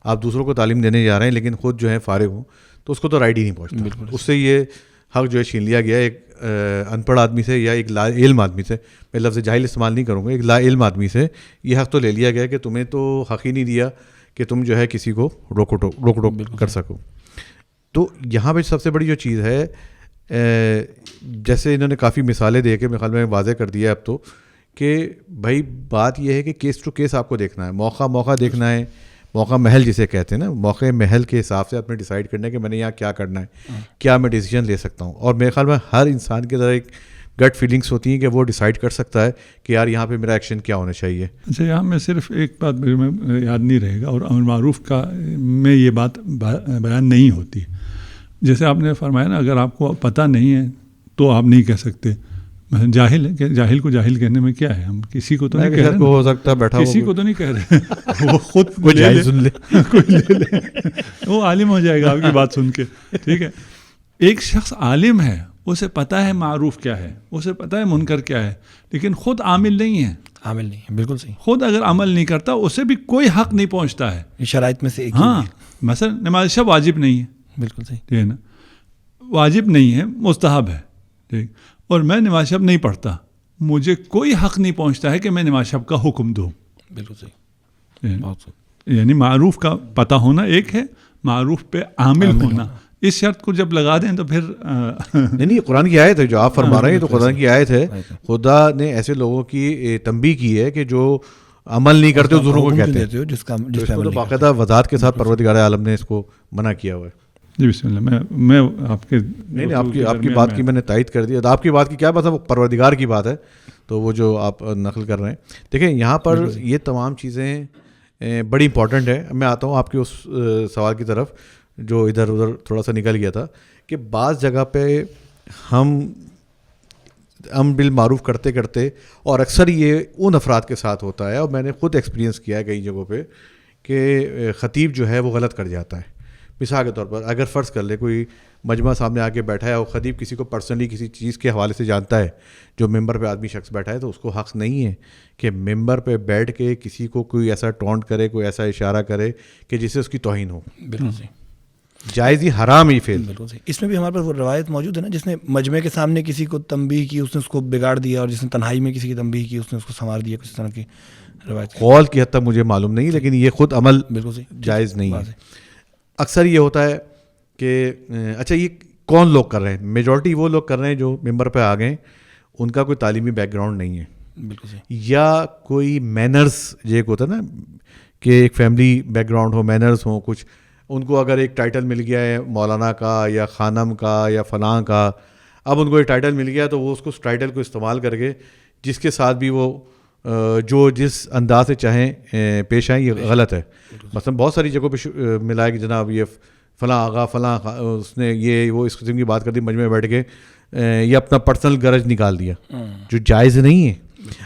آپ دوسروں کو تعلیم دینے جا رہے ہیں لیکن خود جو ہے فارغ ہوں تو اس کو تو رائٹ ہی نہیں پہنچتا. اس سے یہ حق جو ہے چھین لیا گیا ایک ان پڑھ آدمی سے یا ایک لا علم آدمی سے. میں لفظ جاہل استعمال نہیں کروں گا, ایک لا علم آدمی سے یہ حق تو لے لیا گیا کہ تمہیں تو حق ہی نہیں دیا کہ تم جو ہے کسی کو روک ٹوک کر سکو. تو یہاں پہ سب سے بڑی جو چیز ہے, جیسے انہوں نے کافی مثالیں دے کے میرے خیال میں واضح کر دیا ہے اب تو, کہ بھائی بات یہ ہے کہ کیس ٹو کیس آپ کو دیکھنا ہے, موقع دیکھنا ہے, موقع محل جسے کہتے ہیں نا, موقع محل کے حساب سے آپ نے ڈیسائیڈ کرنا ہے کہ میں نے یہاں کیا کرنا ہے, کیا میں ڈیسیجن لے سکتا ہوں. اور میرے خیال میں ہر انسان کے ذرا ایک گٹ فیلنگس ہوتی ہیں کہ وہ ڈیسائیڈ کر سکتا ہے کہ یار یہاں پہ میرا ایکشن کیا ہونا چاہیے.
اچھا, یہاں میں صرف ایک بات میں یاد نہیں رہے گا, اور امر معروف کا میں یہ بات بیان نہیں ہوتی. جیسے آپ نے فرمایا نا, اگر آپ کو پتہ نہیں ہے تو آپ نہیں کہہ سکتے. جاہل ہے کہ جاہل کو جاہل کہنے میں کیا ہے, ہم کسی کو تو نہیں کہہ رہے,
ہو سکتا ہے بیٹھا
کسی کو تو نہیں کہہ رہے, وہ خود
کوئی جاہل سن لے,
کوئی لے لے, وہ عالم ہو جائے گا آپ کی بات سن کے. ٹھیک ہے, ایک شخص عالم ہے, اسے پتہ ہے معروف کیا ہے, اسے پتہ ہے منکر کیا ہے, لیکن خود عامل نہیں ہے.
عامل نہیں ہے, بالکل صحیح.
خود اگر عمل نہیں کرتا اسے بھی کوئی حق نہیں پہنچتا ہے.
یہ شرائط میں سے ایک.
ہاں, مثلا نماز شب واجب نہیں ہے,
بالکل صحیح,
ٹھیک ہے نا, واجب نہیں ہے, مستحب ہے, ٹھیک, اور میں نماز شب نہیں پڑھتا, مجھے کوئی حق نہیں پہنچتا ہے کہ میں نماز شب کا حکم دوں.
بالکل صحیح.
یعنی معروف کا پتہ ہونا ایک ہے, معروف پہ عامل ہونا, اس شرط کو جب لگا دیں تو پھر
نہیں, قرآن کی آیت ہے جو آپ فرما رہے ہیں, تو قرآن کی آیت ہے. خدا نے ایسے لوگوں کی تنبیہ کی ہے کہ جو عمل نہیں کرتے دوسروں کو کہتے ہیں,
جس کا
باقاعدہ وضاحت کے ساتھ پروردگار عالم نے اس کو منع کیا ہوا ہے.
جی بسم اللہ. میں آپ کے
نہیں آپ کی بات کی میں نے تائید کر دیا. آپ کی بات کی کیا بات ہے, وہ پروردگار کی بات ہے, تو وہ جو آپ نقل کر رہے ہیں. دیکھیں یہاں پر یہ تمام چیزیں بڑی امپورٹنٹ ہے. میں آتا ہوں آپ کے اس سوال کی طرف جو ادھر ادھر تھوڑا سا نکل گیا تھا, کہ بعض جگہ پہ ہم بالمعروف کرتے کرتے, اور اکثر یہ ان افراد کے ساتھ ہوتا ہے, اور میں نے خود ایکسپیرینس کیا ہے کئی جگہوں پہ, کہ خطیب جو ہے وہ غلط کر جاتا ہے. مثال کے طور پر اگر فرض کر لے کوئی مجمع سامنے آ کے بیٹھا ہے اور خطیب کسی کو پرسنلی کسی چیز کے حوالے سے جانتا ہے, جو ممبر پہ آدمی شخص بیٹھا ہے, تو اس کو حق نہیں ہے کہ ممبر پہ بیٹھ کے کسی کو کوئی ایسا ٹونٹ کرے, کوئی ایسا اشارہ کرے کہ جس سے اس کی توہین ہو.
بالکل صحیح,
جائز ہی حرام ہی فیل.
بالکل صحیح. اس میں بھی ہمارے پاس وہ روایت موجود ہے نا, جس نے مجمع کے سامنے کسی کو تنبیہ کی, اس نے اس کو بگاڑ دیا, اور جس نے تنہائی میں کسی کی تنبیہ کی, اس نے اس کو سنوار دیا. کسی طرح کی روایت
قول کی حد تک مجھے معلوم نہیں, لیکن یہ خود عمل
بالکل صحیح
جائز نہیں ہے. اکثر یہ ہوتا ہے کہ اچھا یہ کون لوگ کر رہے ہیں, میجورٹی وہ لوگ کر رہے ہیں جو ممبر پہ آ گئے, ان کا کوئی تعلیمی بیک گراؤنڈ نہیں ہے,
بالکل صحیح,
یا کوئی مینرز جو ایک ہوتا ہے نا کہ ایک فیملی بیک گراؤنڈ ہو, مینرز ہوں کچھ, ان کو اگر ایک ٹائٹل مل گیا ہے مولانا کا یا خانم کا یا فلاں کا, اب ان کو ایک ٹائٹل مل گیا تو وہ اس کو اس ٹائٹل کو استعمال کر کے جس کے ساتھ بھی وہ جو جس انداز سے چاہیں پیش آئیں, یہ غلط ہے. مثلا بہت ساری جگہوں پہ ملا ہے کہ جناب یہ فلاں آغا فلاں اس نے یہ وہ اس قسم کی بات کر دی, مجمع میں بیٹھ کے یہ اپنا پرسنل گرج نکال دیا, جو جائز نہیں ہے.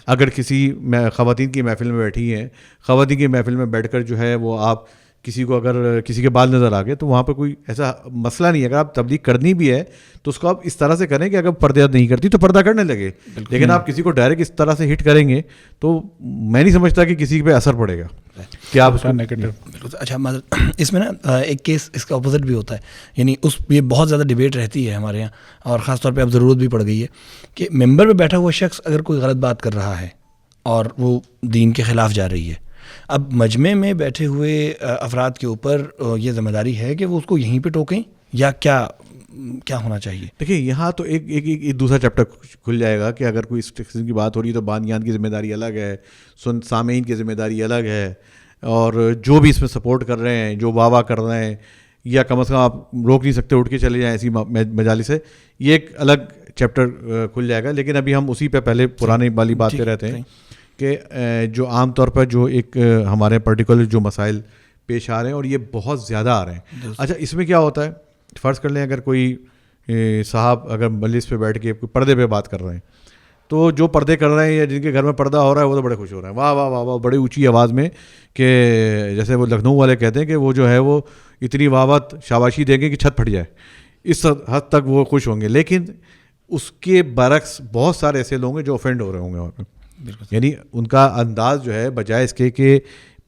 اگر کسی خواتین کی محفل میں بیٹھی ہیں, خواتین کی محفل میں بیٹھ کر جو ہے وہ آپ کسی کو اگر کسی کے بال نظر آ گئے تو وہاں پہ کوئی ایسا مسئلہ نہیں ہے. اگر آپ تبلیغ کرنی بھی ہے تو اس کو آپ اس طرح سے کریں کہ اگر پردہ نہیں کرتی تو پردہ کرنے لگے, لیکن آپ کسی کو ڈائریکٹ اس طرح سے ہٹ کریں گے تو میں نہیں سمجھتا کہ کسی پہ اثر پڑے گا کہ آپ اس کا
نیگیٹو.
اچھا اس میں نا ایک کیس اس کا اپوزٹ بھی ہوتا ہے, یعنی یہ بہت زیادہ ڈیبیٹ رہتی ہے ہمارے یہاں, اور خاص طور پہ اب ضرورت بھی پڑ گئی ہے کہ ممبر پہ بیٹھا ہوا شخص اگر کوئی غلط بات کر رہا ہے اور وہ دین کے خلاف جا رہی ہے, اب مجمع میں بیٹھے ہوئے افراد کے اوپر یہ ذمہ داری ہے کہ وہ اس کو یہیں پہ ٹوکیں, یا کیا ہونا چاہیے؟
دیکھیے یہاں تو ایک دوسرا چیپٹر کھل جائے گا کہ اگر کوئی اس قسم کی بات ہو رہی ہے تو بانیان کی ذمہ داری الگ ہے, سامعین کی ذمہ داری الگ ہے, اور جو بھی اس میں سپورٹ کر رہے ہیں, جو واہ کر رہے ہیں, یا کم از کم آپ روک نہیں سکتے اٹھ کے چلے جائیں ایسی مجالس سے, یہ ایک الگ چیپٹر کھل جائے گا. لیکن ابھی ہم اسی پہ پہلے پرانے والی بات پہ رہتے ہیں کہ جو عام طور پر جو ایک ہمارے پرٹیکولر جو مسائل پیش آ رہے ہیں, اور یہ بہت زیادہ آ رہے ہیں. اچھا اس میں کیا ہوتا ہے, فرض کر لیں اگر کوئی صاحب اگر مجلس پہ بیٹھ کے پردے پہ بات کر رہے ہیں, تو جو پردے کر رہے ہیں یا جن کے گھر میں پردہ ہو رہا ہے وہ تو بڑے خوش ہو رہے ہیں, واہ واہ واہ واہ, بڑی اونچی آواز میں, کہ جیسے وہ لکھنؤ والے کہتے ہیں کہ وہ جو ہے وہ اتنی واوت شاباشی دیں گے کہ چھت پھٹ جائے, اس حد تک وہ خوش ہوں گے. لیکن اس کے برعکس بہت سارے ایسے لوگ ہیں جو اوفینڈ ہو رہے ہوں گے وہاں پہ, یعنی ان کا انداز جو ہے بجائے اس کے کہ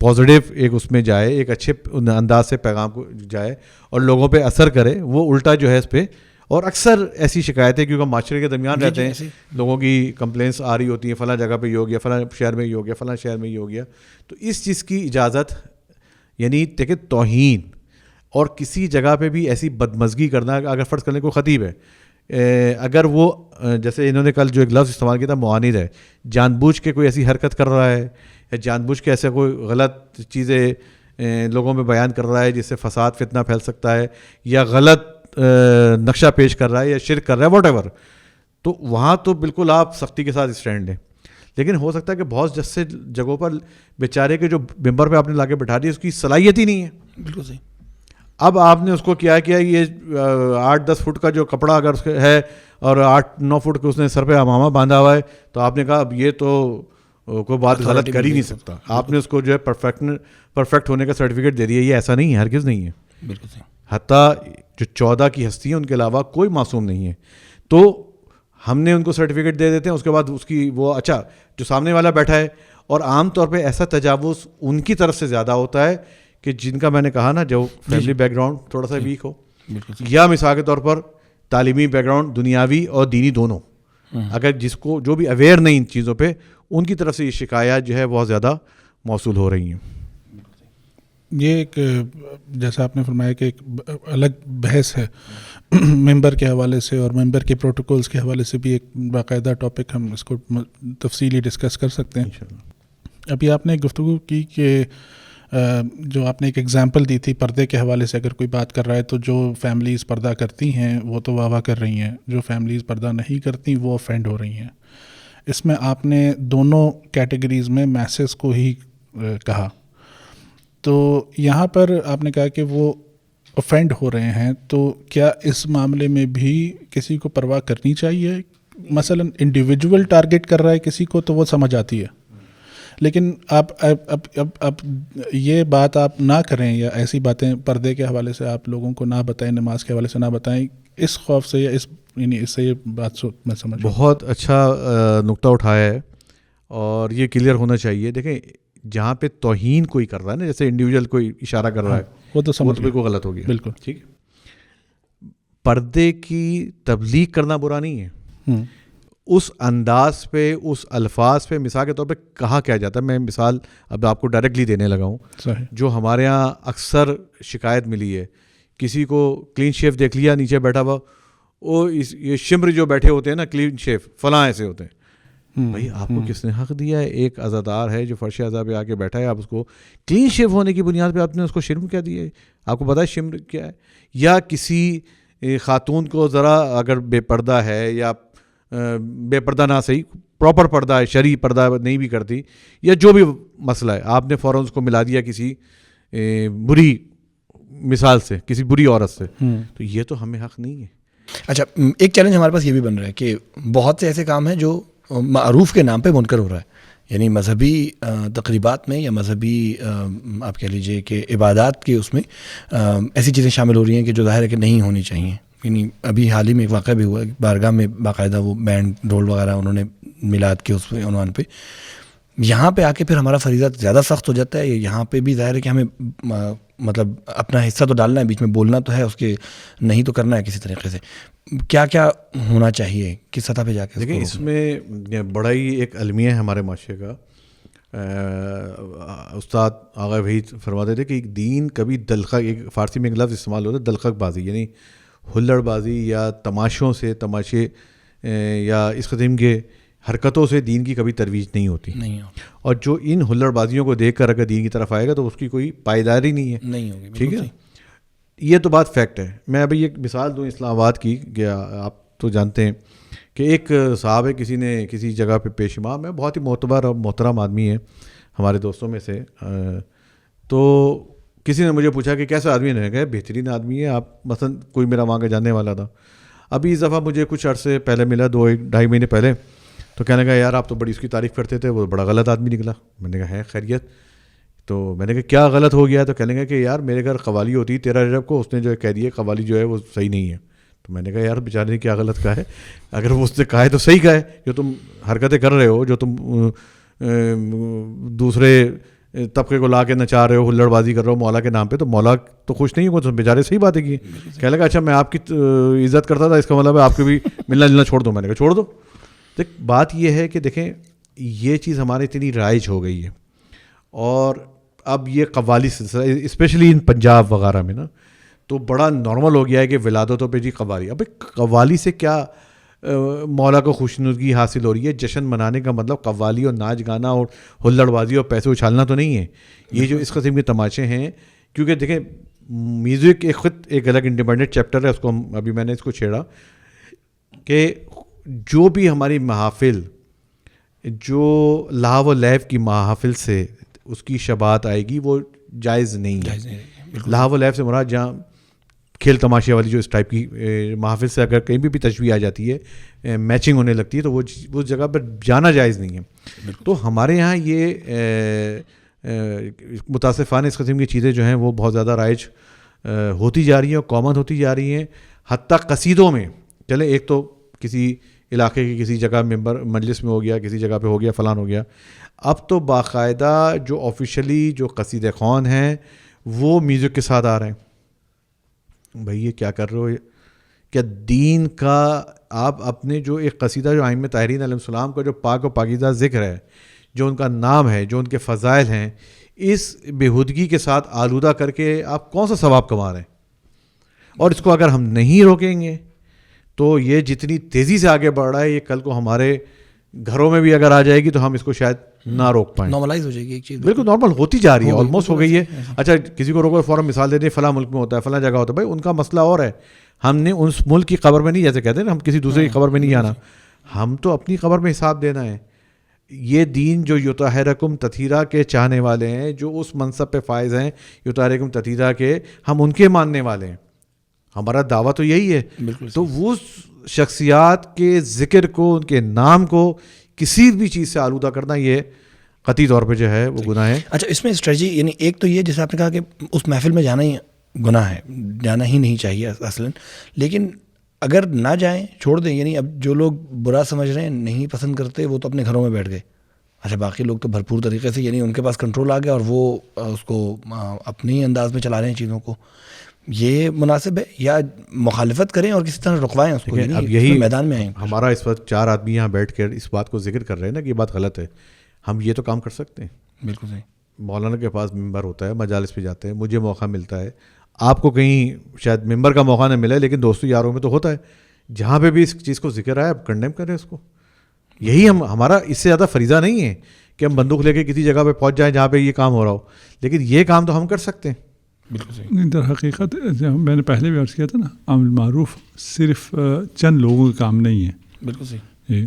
پازیٹیو ایک اس میں جائے, ایک اچھے انداز سے پیغام کو جائے اور لوگوں پہ اثر کرے, وہ الٹا جو ہے اس پہ. اور اکثر ایسی شکایتیں کیونکہ ہیں کے درمیان رہتے ہیں, لوگوں کی کمپلینس آ رہی ہوتی ہیں, فلاں جگہ پہ یہ ہو گیا, فلاں شہر میں یہ ہو گیا, فلاں شہر میں یہ ہو گیا. تو اس چیز کی اجازت, یعنی دیکھیں توہین اور کسی جگہ پہ بھی ایسی بدمزگی کرنا, اگر فرض کرنے کو خطیب ہے, اگر وہ جیسے انہوں نے کل جو ایک لفظ استعمال کیا تھا معاند ہے, جان بوجھ کے کوئی ایسی حرکت کر رہا ہے یا جان بوجھ کے ایسے کوئی غلط چیزیں لوگوں میں بیان کر رہا ہے جس سے فساد فتنہ پھیل سکتا ہے, یا غلط نقشہ پیش کر رہا ہے یا شرک کر رہا ہے, واٹ ایور, تو وہاں تو بالکل آپ سختی کے ساتھ اسٹینڈ لیں. لیکن ہو سکتا ہے کہ بہت جیسے جگہوں پر بیچارے کے جو ممبر پہ آپ نے لا کے بٹھا دیا اس کی صلاحیت ہی نہیں ہے.
بالکل صحیح.
اب آپ نے اس کو کیا یہ 8-10 فٹ کا جو کپڑا اگر اس کے ہے اور 8-9 فٹ کے اس نے سر پہ امامہ باندھا ہوا ہے, تو آپ نے کہا اب یہ تو کوئی بات غلط کر ہی نہیں سکتا. آپ نے اس کو جو ہے پرفیکٹ ہونے کا سرٹیفکیٹ دے دیا. یہ ایسا نہیں ہے, ہرگز نہیں ہے.
بالکل صحیح.
حتیٰ جو 14 کی ہستی ہیں ان کے علاوہ کوئی معصوم نہیں ہے. تو ہم نے ان کو سرٹیفکیٹ دے دیتے ہیں, اس کے بعد اس کی وہ اچھا جو سامنے والا بیٹھا ہے. اور عام طور پہ ایسا تجاوز ان کی طرف سے زیادہ ہوتا ہے کہ جن کا میں نے کہا نا جو فیملی بیک گراؤنڈ تھوڑا سا ویک ہو, یا مثال کے طور پر تعلیمی بیک گراؤنڈ دنیاوی اور دینی دونوں, اگر جس کو جو بھی اویئر نہیں ان چیزوں پہ, ان کی طرف سے یہ شکایات جو ہے بہت زیادہ موصول ہو رہی ہیں.
یہ ایک جیسا آپ نے فرمایا کہ ایک الگ بحث ہے ممبر کے حوالے سے, اور ممبر کے پروٹوکولز کے حوالے سے بھی ایک باقاعدہ ٹاپک ہم اس کو تفصیلی ڈسکس کر سکتے ہیں. ابھی آپ نے گفتگو کی کہ جو آپ نے ایک ایگزامپل دی تھی پردے کے حوالے سے, اگر کوئی بات کر رہا ہے تو جو فیملیز پردہ کرتی ہیں وہ تو واہ واہ کر رہی ہیں, جو فیملیز پردہ نہیں کرتی وہ افینڈ ہو رہی ہیں. اس میں آپ نے دونوں کیٹیگریز میں میسز کو ہی کہا. تو یہاں پر آپ نے کہا کہ وہ افینڈ ہو رہے ہیں, تو کیا اس معاملے میں بھی کسی کو پرواہ کرنی چاہیے؟ مثلا انڈیویجول ٹارگٹ کر رہا ہے کسی کو تو وہ سمجھ آتی ہے, لیکن آپ اب یہ بات آپ نہ کریں یا ایسی باتیں پردے کے حوالے سے آپ لوگوں کو نہ بتائیں, نماز کے حوالے سے نہ بتائیں, اس خوف سے یا یعنی اس سے یہ بات میں سمجھ.
بہت اچھا نقطہ اٹھایا ہے اور یہ کلیئر ہونا چاہیے. دیکھیں جہاں پہ توہین کوئی کر رہا ہے نا, جیسے انڈیویجول کوئی اشارہ کر رہا ہے,
وہ تو سمجھ
کوئی غلط ہو گیا.
بالکل
ٹھیک. پردے کی تبلیغ کرنا برا نہیں ہے, اس انداز پہ, اس الفاظ پہ مثال کے طور پہ کہا کیا جاتا ہے. میں مثال اب آپ کو ڈائریکٹلی دینے لگا ہوں. جو ہمارے ہاں اکثر شکایت ملی ہے, کسی کو کلین شیف دیکھ لیا نیچے بیٹھا ہوا, وہ یہ شمر جو بیٹھے ہوتے ہیں نا کلین شیف فلاں ایسے ہوتے ہیں. بھائی آپ کو کس نے حق دیا ہے؟ ایک عزادار ہے جو فرش عزا پہ آ کے بیٹھا ہے, آپ اس کو کلین شیف ہونے کی بنیاد پہ آپ نے اس کو شرم کیا دیا ہے؟ آپ کو پتہ ہے شمر کیا ہے؟ یا کسی خاتون کو ذرا اگر بے پردہ ہے, یا بے پردہ نہ صحیح پراپر پردہ ہے, شرعی پردہ نہیں بھی کرتی, یا جو بھی مسئلہ ہے, آپ نے فوراً اس کو ملا دیا کسی بری مثال سے, کسی بری عورت سے, تو یہ تو ہمیں حق نہیں ہے.
اچھا, ایک چیلنج ہمارے پاس یہ بھی بن رہا ہے کہ بہت سے ایسے کام ہیں جو معروف کے نام پہ منکر ہو رہا ہے, یعنی مذہبی تقریبات میں یا مذہبی آپ کہہ لیجئے کہ عبادات کے اس میں ایسی چیزیں شامل ہو رہی ہیں کہ جو ظاہر ہے کہ نہیں ہونی چاہیے. یعنی ابھی حال ہی میں ایک واقعہ بھی ہوا ہے, بارگاہ میں باقاعدہ وہ بینڈ ڈھول وغیرہ انہوں نے میلاد کے اس عنوان پہ. یہاں پہ آ کے پھر ہمارا فریضہ زیادہ سخت ہو جاتا ہے. یہاں پہ بھی ظاہر ہے کہ ہمیں مطلب اپنا حصہ تو ڈالنا ہے, بیچ میں بولنا تو ہے, اس کے نہیں تو کرنا ہے کسی طریقے سے. کیا کیا ہونا چاہیے کس سطح پہ جا کے؟
دیکھیں اس میں بڑا ہی ایک المیہ ہے ہمارے معاشرے کا. استاد آغا وحید فرماتے تھے کہ دین کبھی دلخق, ایک فارسی میں ایک لفظ استعمال ہوتا ہے دلخق بازی, یعنی ہلڑ بازی یا تماشوں سے, تماشے یا اس قسم کے حرکتوں سے دین کی کبھی ترویج نہیں ہوتی. اور جو ان ہلڑ بازیوں کو دیکھ کر اگر دین کی طرف آئے گا تو اس کی کوئی پائیداری نہیں ہے.
نہیں ہوگی.
ٹھیک ہے, یہ تو بات فیکٹ ہے. میں ابھی ایک مثال دوں اسلام آباد کی, کہ آپ تو جانتے ہیں کہ ایک صاحب ہے, کسی نے کسی جگہ پہ پیش امام ہے, بہت ہی معتبر اور محترم آدمی ہے ہمارے دوستوں میں سے. تو کسی نے مجھے پوچھا کہ کیسا آدمی ہے؟ کہ بہترین آدمی ہے. آپ مثلا کوئی میرا وہاں کا جاننے والا تھا, ابھی اس دفعہ مجھے کچھ عرصے پہلے ملا, 2-2.5 مہینے پہلے, تو کہنے لگا یار آپ تو بڑی اس کی تعریف کرتے تھے, وہ بڑا غلط آدمی نکلا. میں نے کہا ہے خیریت؟ تو میں نے کہا کیا غلط ہو گیا؟ تو کہنے لگا کہ یار میرے گھر قوالی ہوتی 13 رجب کو, اس نے جو کہہ دیا قوالی جو ہے وہ صحیح نہیں ہے. تو میں نے کہا یار بیچارے نے کیا غلط کہا ہے؟ اگر وہ اس نے کہا ہے تو صحیح کہا ہے. جو تم حرکتیں کر رہے ہو, جو تم دوسرے طبقے کو لا کے نچا رہے ہو, ہلڑ بازی کر رہے ہو مولا کے نام پہ, تو مولا تو خوش نہیں ہوگا, تو بیچارے صحیح باتیں کی. کہنے لگا اچھا میں آپ کی عزت کرتا تھا, اس کا مطلب ہے آپ کو بھی ملنا جلنا چھوڑ دو. میں نے کہا چھوڑ دو. دیکھ بات یہ ہے کہ دیکھیں یہ چیز ہمارے اتنی رائج ہو گئی ہے, اور اب یہ قوالی سلسلہ اسپیشلی ان پنجاب وغیرہ میں نا تو بڑا نارمل ہو گیا ہے کہ ولادتوں پہ جی قوالی. اب قوالی سے کیا مولا کو خوشنودگی حاصل ہو رہی ہے؟ جشن منانے کا مطلب قوالی اور ناچ گانا اور ہلڑ بازی اور پیسے اچھالنا تو نہیں ہے. یہ جو اس قسم کے تماشے ہیں, کیونکہ دیکھیں میوزک ایک خود ایک الگ انڈیپینڈنٹ چیپٹر ہے, اس کو ابھی میں نے اس کو چھیڑا کہ جو بھی ہماری محافل, جو لاو و لیو کی محافل سے اس کی شباہت آئے گی وہ جائز نہیں ہے. لاو و لیو سے مراد جہاں کھیل تماشے والی جو اس ٹائپ کی محافل سے اگر کہیں بھی تشبیہ آ جاتی ہے, میچنگ ہونے لگتی ہے, تو وہ اس جگہ پر جانا جائز نہیں ہے. تو ہمارے یہاں یہ متاسفانہ اس قسم کی چیزیں جو ہیں وہ بہت زیادہ رائج ہوتی جا رہی ہیں اور کامن ہوتی جا رہی ہیں. حتیٰ قصیدوں میں, چلے ایک تو کسی علاقے کی کسی جگہ ممبر مجلس میں ہو گیا, کسی جگہ پہ ہو گیا, فلان ہو گیا, اب تو باقاعدہ جو آفیشلی جو قصیدہ خوان ہیں وہ میوزک کے ساتھ آ رہے ہیں. بھائی یہ کیا کر رہے ہو؟ کیا دین کا آپ اپنے جو ایک قصیدہ جو ائمہ طاہرین علیہ السلام کا جو پاک و پاکیزہ ذکر ہے, جو ان کا نام ہے, جو ان کے فضائل ہیں, اس بےہودگی کے ساتھ آلودہ کر کے آپ کون سا ثواب کما رہے ہیں؟ اور اس کو اگر ہم نہیں روکیں گے تو یہ جتنی تیزی سے آگے بڑھ رہا ہے, یہ کل کو ہمارے گھروں میں بھی اگر آ جائے گی تو ہم اس کو شاید نہ روک پائیں.
نارملائز ہو جائے گی ایک چیز,
بالکل نارمل ہوتی جا رہی ہے, آلموسٹ ہو گئی ہے. اچھا کسی کو روکو, فوراً مثال دے دیں فلاں ملک میں ہوتا ہے, فلاں جگہ ہوتا ہے. بھائی ان کا مسئلہ اور ہے, ہم نے اس ملک کی قبر میں نہیں, جیسے کہتے ہیں نا ہم کسی دوسرے کی قبر میں نہیں جانا, ہم تو اپنی قبر میں حساب دینا ہے. یہ دین جو یطہرکم تطہیرا کے چاہنے والے ہیں, جو اس منصب پہ فائز ہیں یطہرکم تطہیرا کے, ہم ان کے ماننے والے ہیں. ہمارا دعویٰ تو یہی ہے. تو وہ شخصیات کے ذکر کو, ان کے نام کو کسی بھی چیز سے آلودہ کرنا یہ قطعی طور پہ جو ہے وہ گناہ ہے.
اچھا اس میں اسٹریٹجی یعنی ایک تو یہ جیسے آپ نے کہا کہ اس محفل میں جانا ہی گناہ ہے, جانا ہی نہیں چاہیے اصلاً, لیکن اگر نہ جائیں چھوڑ دیں, یعنی اب جو لوگ برا سمجھ رہے ہیں نہیں پسند کرتے وہ تو اپنے گھروں میں بیٹھ گئے. اچھا باقی لوگ تو بھرپور طریقے سے یعنی ان کے پاس کنٹرول آ گیا اور وہ اس کو اپنے ہی انداز میں چلا رہے ہیں چیزوں کو. یہ مناسب ہے یا مخالفت کریں اور کسی طرح رکوائیں اس کو؟
اب یہی
میدان میں آئیں.
ہمارا اس وقت 4 آدمی یہاں بیٹھ کر اس بات کو ذکر کر رہے ہیں نا کہ یہ بات غلط ہے, ہم یہ تو کام کر سکتے ہیں.
بالکل صحیح.
مولانا کے پاس ممبر ہوتا ہے, مجالس پہ جاتے ہیں, مجھے موقع ملتا ہے, آپ کو کہیں شاید ممبر کا موقع نہ ملے لیکن دوستوں یاروں میں تو ہوتا ہے. جہاں پہ بھی اس چیز کو ذکر آئے اب کنڈیم کریں اس کو. یہی ہمارا اس سے زیادہ فریضہ نہیں ہے کہ ہم بندوق لے کے کسی جگہ پہ پہنچ جائیں جہاں پہ یہ کام ہو رہا ہو, لیکن یہ کام تو ہم کر سکتے ہیں.
بالکل صحیح.
در حقیقت میں نے پہلے بھی عرض کیا تھا نا, امر معروف صرف چند لوگوں کا کام نہیں ہے. بالکل صحیح.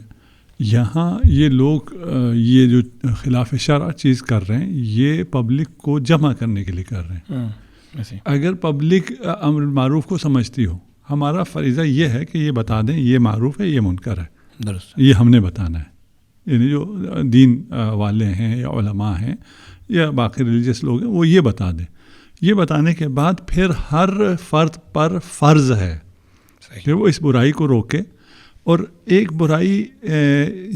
یہاں یہ لوگ یہ جو خلاف شرع چیز کر رہے ہیں یہ پبلک کو جمع کرنے کے لیے کر رہے ہیں. اگر پبلک امر معروف کو سمجھتی ہو, ہمارا فریضہ یہ ہے کہ یہ بتا دیں یہ معروف ہے یہ منکر ہے. درست. یہ ہم نے بتانا ہے. یعنی جو دین والے ہیں یا علماء ہیں یا باقی ریلیجیس لوگ ہیں وہ یہ بتا دیں. یہ بتانے کے بعد پھر ہر فرد پر فرض ہے کہ وہ اس برائی کو روکے. اور ایک برائی,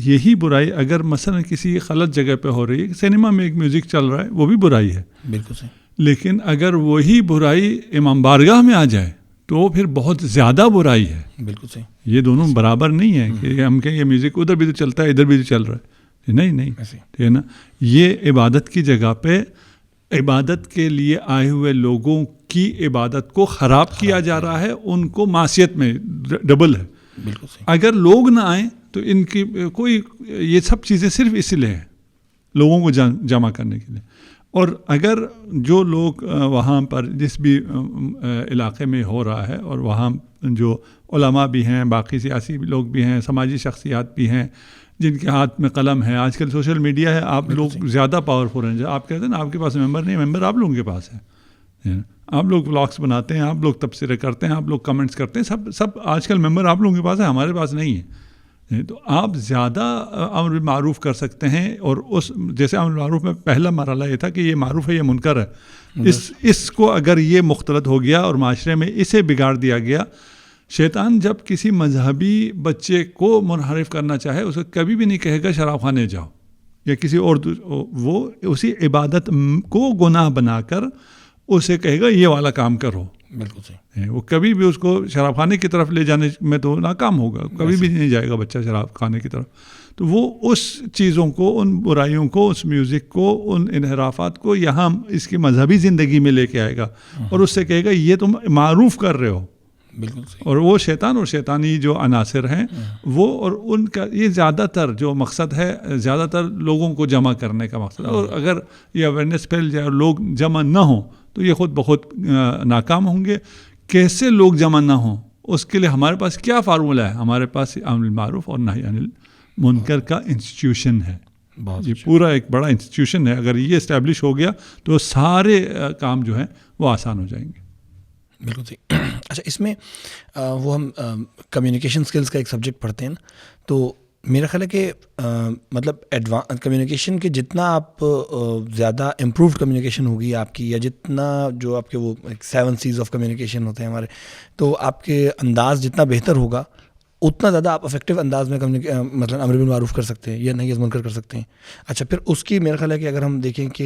یہی برائی اگر مثلا کسی غلط جگہ پہ ہو رہی ہے, سینما میں ایک میوزک چل رہا ہے وہ بھی برائی ہے. بالکل صحیح. لیکن اگر وہی برائی امام بارگاہ میں آ جائے تو وہ پھر بہت زیادہ برائی ہے. بالکل صحیح. یہ دونوں برابر نہیں ہے کہ ہم کہیں یہ میوزک ادھر بھی تو چلتا ہے ادھر بھی تو چل رہا ہے. نہیں ٹھیک ہے نا. یہ عبادت کی جگہ پہ عبادت کے لیے آئے ہوئے لوگوں کی عبادت کو خراب کیا جا رہا ہے, ان کو معصیت میں ڈبل ہے. بالکل صحیح. اگر لوگ نہ آئیں تو ان کی کوئی, یہ سب چیزیں صرف اس لیے ہیں لوگوں کو جمع کرنے کے لیے. اور اگر جو لوگ وہاں پر جس بھی علاقے میں ہو رہا ہے اور وہاں جو علماء بھی ہیں, باقی سیاسی لوگ بھی ہیں, سماجی شخصیات بھی ہیں جن کے ہاتھ میں قلم ہے, آج کل سوشل میڈیا ہے, آپ لوگ زیادہ پاورفل ہیں. آپ کہتے ہیں نا آپ کے پاس ممبر نہیں, ممبر آپ لوگوں کے پاس ہے. آپ لوگ بلاگس بناتے ہیں, آپ لوگ تبصرے کرتے ہیں, آپ لوگ کمنٹس کرتے ہیں, سب آج کل ممبر آپ لوگوں کے پاس ہے, ہمارے پاس نہیں ہے. تو آپ زیادہ امر معروف کر سکتے ہیں. اور اس جیسے امر معروف میں پہلا مرحلہ یہ تھا کہ یہ معروف ہے یہ منکر ہے, اس کو اگر یہ مختلط ہو گیا اور معاشرے میں اسے بگاڑ دیا گیا. شیطان جب کسی مذہبی بچے کو منحرف کرنا چاہے اسے کبھی بھی نہیں کہے گا شراب خانے جاؤ, یا کسی اور وہ اسی عبادت کو گناہ بنا کر اسے کہے گا یہ والا کام کرو.
بالکل صحیح.
وہ کبھی بھی اس کو شراب خانے کی طرف لے جانے میں تو ناکام ہوگا, کبھی بھی نہیں جائے گا بچہ شراب خانے کی طرف. تو وہ اس چیزوں کو, ان برائیوں کو, اس میوزک کو, ان انحرافات کو یہاں اس کی مذہبی زندگی میں لے کے آئے گا اور اس سے کہے گا یہ تم معروف کر رہے ہو.
بالکل صحیح.
اور وہ شیطان اور شیطانی جو عناصر ہیں وہ, اور ان کا یہ زیادہ تر جو مقصد ہے, زیادہ تر لوگوں کو جمع کرنے کا مقصد ہے. اور اگر یہ اویئرنیس پھیل جائے اور لوگ جمع نہ ہوں تو یہ خود بخود ناکام ہوں گے. کیسے لوگ جمع نہ ہوں, اس کے لیے ہمارے پاس کیا فارمولہ ہے؟ ہمارے پاس امر بالمعروف اور نہی عن المنکر کا انسٹیٹیوشن ہے. یہ پورا ایک بڑا انسٹیٹیوشن ہے. اگر یہ اسٹیبلش ہو گیا تو سارے کام جو ہیں وہ آسان ہو جائیں گے.
بالکل صحیح. اچھا, اس میں وہ ہم کمیونیکیشن اسکلس کا ایک سبجیکٹ پڑھتے ہیں نا, تو میرا خیال ہے کہ مطلب کمیونیکیشن کے جتنا آپ زیادہ امپرووڈ کمیونیکیشن ہوگی آپ کی, یا جتنا جو آپ کے وہ 7 C's آف کمیونیکیشن ہوتے ہیں ہمارے, تو آپ کے انداز جتنا بہتر ہوگا اتنا زیادہ آپ افیکٹو انداز میں مطلب امر بالمعروف کر سکتے ہیں یا نہی عن المنکر کر سکتے ہیں. اچھا, پھر اس کی میرا خیال ہے کہ اگر ہم دیکھیں کہ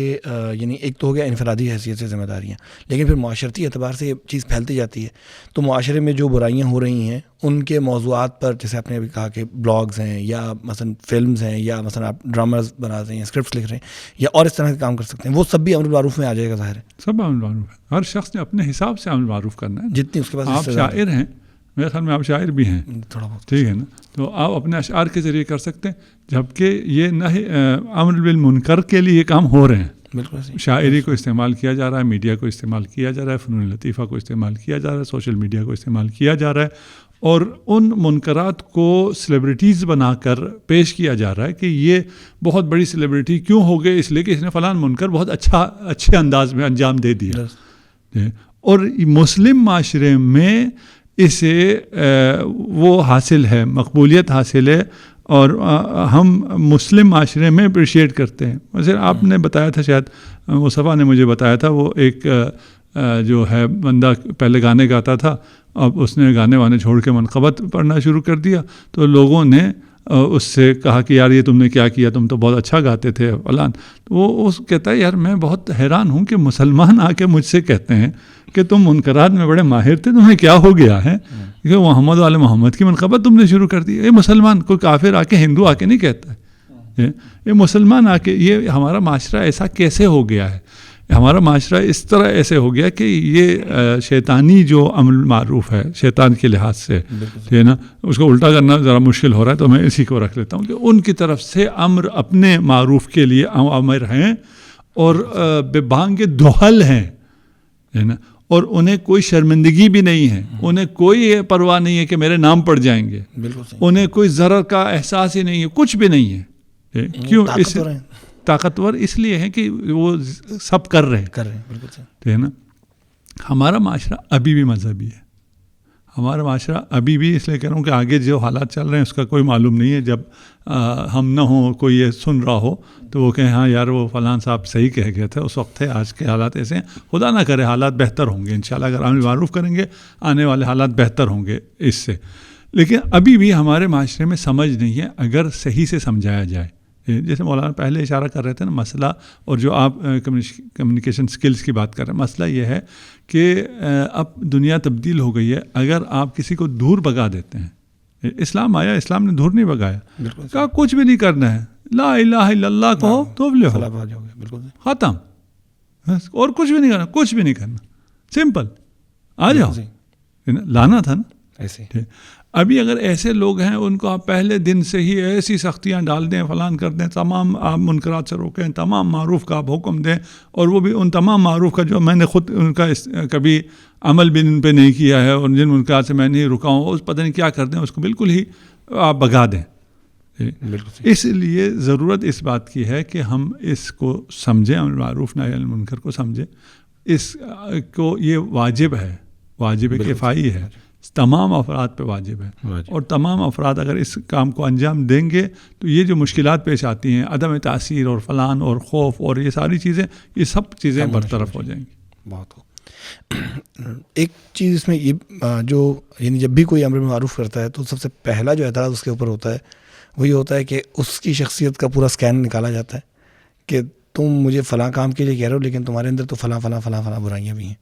یعنی ایک تو ہو گیا انفرادی حیثیت سے ذمہ داریاں, لیکن پھر معاشرتی اعتبار سے یہ چیز پھیلتی جاتی ہے. تو معاشرے میں جو برائیاں ہو رہی ہیں ان کے موضوعات پر, جیسے آپ نے ابھی کہا کہ بلاگز ہیں یا مثلا فلمز ہیں یا مثلا آپ ڈراماز بناتے ہیں یا اسکرپٹس لکھ رہے ہیں یا اور اس طرح کے کام کر سکتے ہیں, وہ سب بھی امر بالمعروف میں آ جائے گا. ظاہر ہے
سب امر بالمعروف ہے. ہر شخص نے اپنے حساب سے امر بالمعروف کرنا ہے.
جتنی اس کے پاس.
آپ شاعر ہیں, میرے خیال میں آپ شاعر بھی ہیں
تھوڑا بہت,
ٹھیک ہے نا, تو آپ اپنے اشعار کے ذریعے کر سکتے ہیں, جبکہ یہ امر بالمنکر کے لیے یہ کام ہو رہے ہیں.
بالکل صحیح.
شاعری کو استعمال کیا جا رہا ہے, میڈیا کو استعمال کیا جا رہا ہے, فنون لطیفہ کو استعمال کیا جا رہا ہے, سوشل میڈیا کو استعمال کیا جا رہا ہے, اور ان منکرات کو سیلیبریٹیز بنا کر پیش کیا جا رہا ہے کہ یہ بہت بڑی سیلیبریٹی کیوں ہو گئے, اس لیے کہ اس نے فلاں منکر بہت اچھے انداز میں انجام دے دیا. اور مسلم معاشرے میں اسے وہ حاصل ہے, مقبولیت حاصل ہے, اور ہم مسلم معاشرے میں اپریشیٹ کرتے ہیں. مثلا آپ نے بتایا تھا, شاید مصطفیٰ نے مجھے بتایا تھا, وہ ایک جو ہے بندہ پہلے گانے گاتا تھا, اب اس نے گانے وانے چھوڑ کے منقبت پڑھنا شروع کر دیا, تو لوگوں نے اس سے کہا کہ یار یہ تم نے کیا کیا, تم تو بہت اچھا گاتے تھے فلان. وہ کہتا ہے یار میں بہت حیران ہوں کہ مسلمان آ کے مجھ سے کہتے ہیں کہ تم منکرات میں بڑے ماہر تھے, تمہیں کیا ہو گیا ہے کہ محمد وال محمد کی منقبت تم نے شروع کر دی. یہ مسلمان, کوئی کافر آ کے, ہندو آ کے نہیں کہتا ہے, یہ مسلمان آ کے. یہ ہمارا معاشرہ ایسا کیسے ہو گیا ہے؟ ہمارا معاشرہ اس طرح ایسے ہو گیا کہ یہ شیطانی جو امر معروف ہے شیطان کے لحاظ سے ہے نا, اس کو الٹا کرنا ذرا مشکل ہو رہا ہے, تو میں اسی کو رکھ لیتا ہوں کہ ان کی طرف سے امر اپنے معروف کے لیے امر ہیں اور بے بانگ دہل ہیں, ہے نا, اور انہیں کوئی شرمندگی بھی نہیں ہے, انہیں کوئی پرواہ نہیں ہے کہ میرے نام پڑ جائیں گے, انہیں کوئی ضرر کا احساس ہی نہیں ہے, کچھ بھی نہیں ہے. کیوں؟ اس طاقتور اس لیے ہے کہ وہ سب کر رہے ہیں. بالکل ہے نا. ہمارا معاشرہ ابھی بھی مذہبی ہے, ہمارا معاشرہ ابھی بھی, اس لیے کہہ رہا ہوں کہ آگے جو حالات چل رہے ہیں اس کا کوئی معلوم نہیں ہے. جب ہم نہ ہوں, کوئی یہ سن رہا ہو تو وہ کہیں ہاں یار وہ فلاں صاحب صحیح کہہ گئے تھے اس وقت تھے, آج کے حالات ایسے ہیں. خدا نہ کرے حالات بہتر ہوں گے انشاءاللہ, اگر امر معروف کریں گے آنے والے حالات بہتر ہوں گے اس سے. لیکن ابھی بھی ہمارے معاشرے میں سمجھ نہیں ہے اگر صحیح سے سمجھایا جائے. جیسے مولانا پہلے اشارہ کر رہے تھے نا, مسئلہ, اور جو آپ کمیونیکیشن سکلز کی بات کر رہے ہیں, مسئلہ یہ ہے کہ اب دنیا تبدیل ہو گئی ہے. اگر آپ کسی کو دور بھگا دیتے ہیں, اسلام آیا, اسلام نے دور نہیں بھگایا, کہا کچھ بھی نہیں کرنا ہے, لا الہ الا اللہ کہو تو ختم, اور کچھ بھی نہیں کرنا, کچھ بھی نہیں کرنا, سمپل, آ جاؤ, لانا تھا نا ایسے. ابھی اگر ایسے لوگ ہیں ان کو آپ پہلے دن سے ہی ایسی سختیاں ڈال دیں, فلان کر دیں, تمام آپ منکرات سے روکیں, تمام معروف کا آپ حکم دیں, اور وہ بھی ان تمام معروف کا جو میں نے خود ان کا کبھی عمل بھی ان پہ نہیں کیا ہے اور جن منکرات سے میں نہیں رکا ہوں, اس پتہ نہیں کیا کر دیں, اس کو بالکل ہی آپ بھگا دیں. اس لیے ضرورت اس بات کی ہے کہ ہم اس کو سمجھیں, امر معروف نہی عن المنکر کو سمجھیں. اس کو یہ واجب ہے, واجب کفائی ہے, تمام افراد پہ واجب ہے, اور تمام افراد اگر اس کام کو انجام دیں گے تو یہ جو مشکلات پیش آتی ہیں, عدم تاثیر اور فلان اور خوف اور یہ ساری چیزیں, یہ سب چیزیں برطرف ہو جائیں گی.
بہت خوب. ایک چیز اس میں یہ جو یعنی جب بھی کوئی امر بالمعروف کرتا ہے تو سب سے پہلا جو اعتراض اس کے اوپر ہوتا ہے وہ یہ ہوتا ہے کہ اس کی شخصیت کا پورا اسکین نکالا جاتا ہے کہ تم مجھے فلاں کام کے لیے کہہ رہے ہو لیکن تمہارے اندر تو فلاں فلاں فلاں فلاں برائیاں بھی ہیں.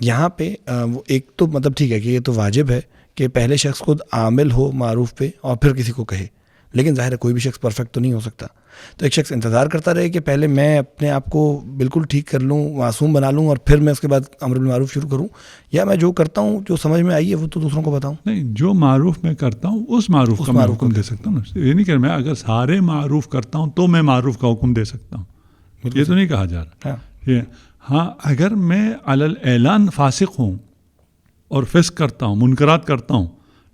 یہاں پہ وہ ایک تو مطلب ٹھیک ہے کہ یہ تو واجب ہے کہ پہلے شخص خود عامل ہو معروف پہ اور پھر کسی کو کہے, لیکن ظاہر ہے کوئی بھی شخص پرفیکٹ تو نہیں ہو سکتا. تو ایک شخص انتظار کرتا رہے کہ پہلے میں اپنے آپ کو بالکل ٹھیک کر لوں, معصوم بنا لوں, اور پھر میں اس کے بعد امر بالمعروف شروع کروں, یا میں جو کرتا ہوں جو سمجھ میں آئی ہے وہ تو دوسروں کو بتاؤں.
نہیں, جو معروف میں کرتا ہوں اس معروف کا میں حکم دے سکتا ہوں نا. یہ نہیں کہ میں اگر سارے معروف کرتا ہوں تو میں معروف کا حکم دے سکتا ہوں, یہ تو نہیں کہا جا رہا. ہاں, اگر میں علی الاعلان فاسق ہوں اور فسق کرتا ہوں, منکرات کرتا ہوں,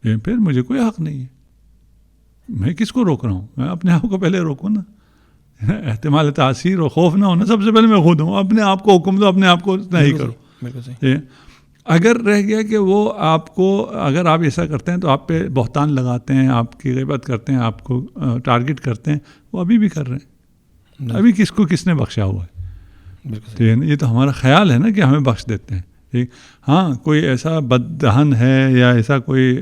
پھر مجھے کوئی حق نہیں ہے. میں کس کو روک رہا ہوں؟ میں اپنے آپ کو پہلے روکوں نا. احتمال تاثیر اور خوف نہ ہونا, سب سے پہلے میں خود ہوں. اپنے آپ کو حکم دو, اپنے آپ کو نہیں کرو. اگر رہ گیا کہ وہ آپ کو, اگر آپ ایسا کرتے ہیں تو آپ پہ بہتان لگاتے ہیں, آپ کی غیبت کرتے ہیں, آپ کو ٹارگٹ کرتے ہیں, وہ ابھی بھی کر رہے ہیں. ابھی کس کو کس نے بخشا ہوا ہے؟ یہ تو ہمارا خیال ہے نا کہ ہمیں بخش دیتے ہیں. ہاں, کوئی ایسا بددہن ہے یا ایسا کوئی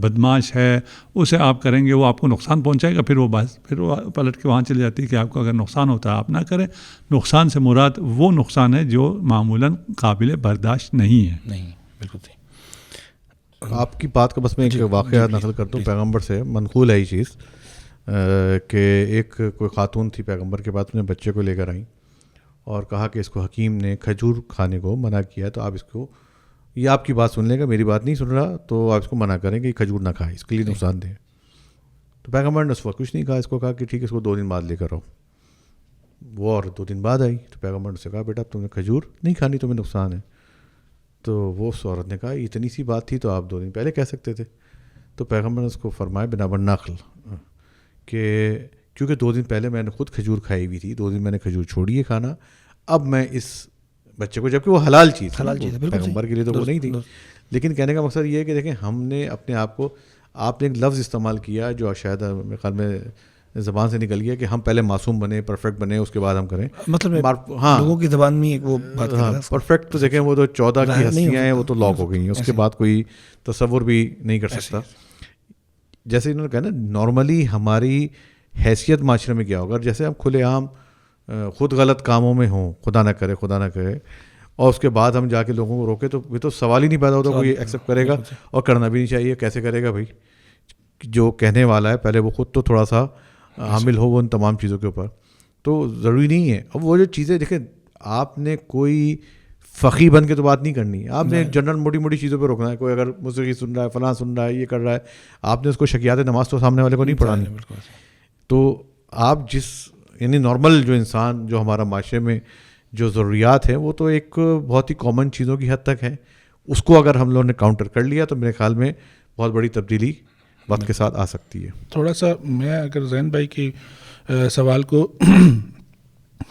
بدماش ہے, اسے آپ کریں گے, وہ آپ کو نقصان پہنچائے گا, پھر وہ پلٹ کے وہاں چلی جاتی ہے کہ آپ کو اگر نقصان ہوتا ہے آپ نہ کریں. نقصان سے مراد وہ نقصان ہے جو معمولاً قابل برداشت نہیں ہے.
نہیں, بالکل صحیح.
آپ کی بات کا بس میں ایک واقعہ نقل کرتا ہوں, پیغمبر سے منقول ہے یہ چیز, کہ ایک کوئی خاتون تھی پیغمبر کے پاس, اپنے بچے کو لے کر آئیں اور کہا کہ اس کو حکیم نے کھجور کھانے کو منع کیا, تو آپ اس کو, یہ آپ کی بات سن لے گا, میری بات نہیں سن رہا, تو آپ اس کو منع کریں کہ یہ کھجور نہ کھائے, اس کے لیے نقصان دہ. تو پیغمبر نے اس وقت کچھ نہیں کہا, اس کو کہا کہ ٹھیک ہے, اس کو 2 دن بعد لے کر آؤ. وہ اور 2 دن بعد آئی, تو پیغمبر نے اسے کہا بیٹا تم نے کھجور نہیں کھانی, تمہیں نقصان ہے. تو وہ اس عورت نے کہا اتنی سی بات تھی تو آپ 2 دن پہلے کہہ سکتے تھے. تو پیغمبر نے اس کو فرمایا بنابر نقل کہ کیونکہ 2 دن پہلے میں نے خود کھجور کھائی ہوئی تھی, 2 دن میں نے کھجور چھوڑی ہے کھانا, اب میں اس بچے کو, جبکہ وہ حلال چیز پیغمبر کے لیے تو وہ نہیں تھی, لیکن کہنے کا مقصد یہ ہے کہ دیکھیں ہم نے اپنے آپ کو, آپ نے ایک لفظ استعمال کیا جو شاید میرے خیال میں زبان سے نکل گیا کہ ہم پہلے معصوم بنے, پرفیکٹ بنے, اس کے بعد ہم کریں.
مطلب
ہاں,
لوگوں کی زبان میں وہ بات
پرفیکٹ تو دیکھیں وہ تو 14 کی ہستیاں ہیں, وہ تو لاک ہو گئی ہیں, اس کے بعد کوئی تصور بھی نہیں کر سکتا. جیسے انہوں نے کہا نا, نارملی ہماری حیثیت معاشرے میں کیا ہوگا, جیسے ہم کھلے عام خود غلط کاموں میں ہوں, خدا نہ کرے, اور اس کے بعد ہم جا کے لوگوں کو روکے, تو یہ تو سوال ہی نہیں پیدا ہوتا کوئی ایکسیپٹ کرے گا, اور کرنا بھی نہیں چاہیے. کیسے کرے گا بھائی, جو کہنے والا ہے پہلے وہ خود تو تھوڑا سا حامل ہو وہ ان تمام چیزوں کے اوپر, تو ضروری نہیں ہے. اب وہ جو چیزیں دیکھیں, آپ نے کوئی فقی بن کے تو بات نہیں کرنی, آپ نے جنرل موٹی موٹی چیزوں پہ روکنا ہے. کوئی اگر موسیقی سن رہا ہے, فلاں سن رہا ہے, یہ کر رہا ہے, آپ نے اس کو شکیات نماز تو سامنے والے کو نہیں پڑھانی. تو آپ جس, یعنی نارمل جو انسان, جو ہمارا معاشرے میں جو ضروریات ہیں, وہ تو ایک بہت ہی کامن چیزوں کی حد تک ہے. اس کو اگر ہم لوگوں نے کاؤنٹر کر لیا تو میرے خیال میں بہت بڑی تبدیلی وقت کے ساتھ آ سکتی ہے. تھوڑا
سا میں اگر زین بھائی کی سوال کو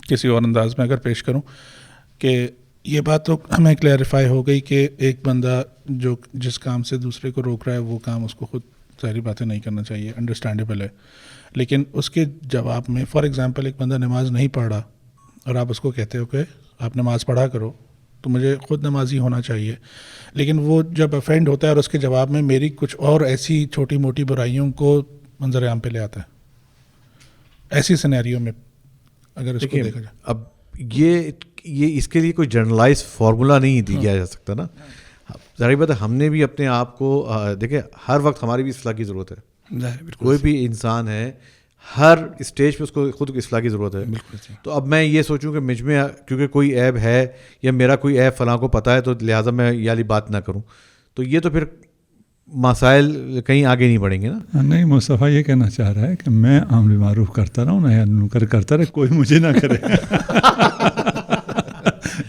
کسی اور انداز میں اگر پیش کروں, کہ یہ بات تو ہمیں کلیریفائی ہو گئی کہ ایک بندہ جو جس کام سے دوسرے کو روک رہا ہے وہ کام اس کو خود ساری باتیں نہیں کرنا چاہیے, انڈرسٹینڈیبل ہے. لیکن اس کے جواب میں فار ایگزامپل ایک بندہ نماز نہیں پڑھ رہا اور آپ اس کو کہتے ہو کہ آپ نماز پڑھا کرو, تو مجھے خود نمازی ہونا چاہیے, لیکن وہ جب افینڈ ہوتا ہے اور اس کے جواب میں میری کچھ اور ایسی چھوٹی موٹی برائیوں کو منظر عام پہ لے آتا ہے, ایسی سینیریو میں اگر اس کو دیکھا جائے.
اب یہ اس کے لیے کوئی جنرلائز فارمولا نہیں دیا جا سکتا نا. ظاہر بات ہے ہم نے بھی اپنے آپ کو دیکھیں, ہر وقت ہماری بھی اصلاح کی ضرورت ہے. کوئی بھی انسان ہے, ہر اسٹیج پہ اس کو خود اصلاح کی ضرورت ہے. تو اب میں یہ سوچوں کہ مجھ میں کیونکہ کوئی عیب ہے یا میرا کوئی عیب فلاں کو پتہ ہے, تو لہٰذا میں یہ والی بات نہ کروں, تو یہ تو پھر مسائل کہیں آگے نہیں بڑھیں گے نا.
نہیں, مصطفیٰ یہ کہنا چاہ رہا ہے کہ میں امر معروف کرتا رہوں نہ منکر کرتا رہے, کوئی مجھے نہ کرے.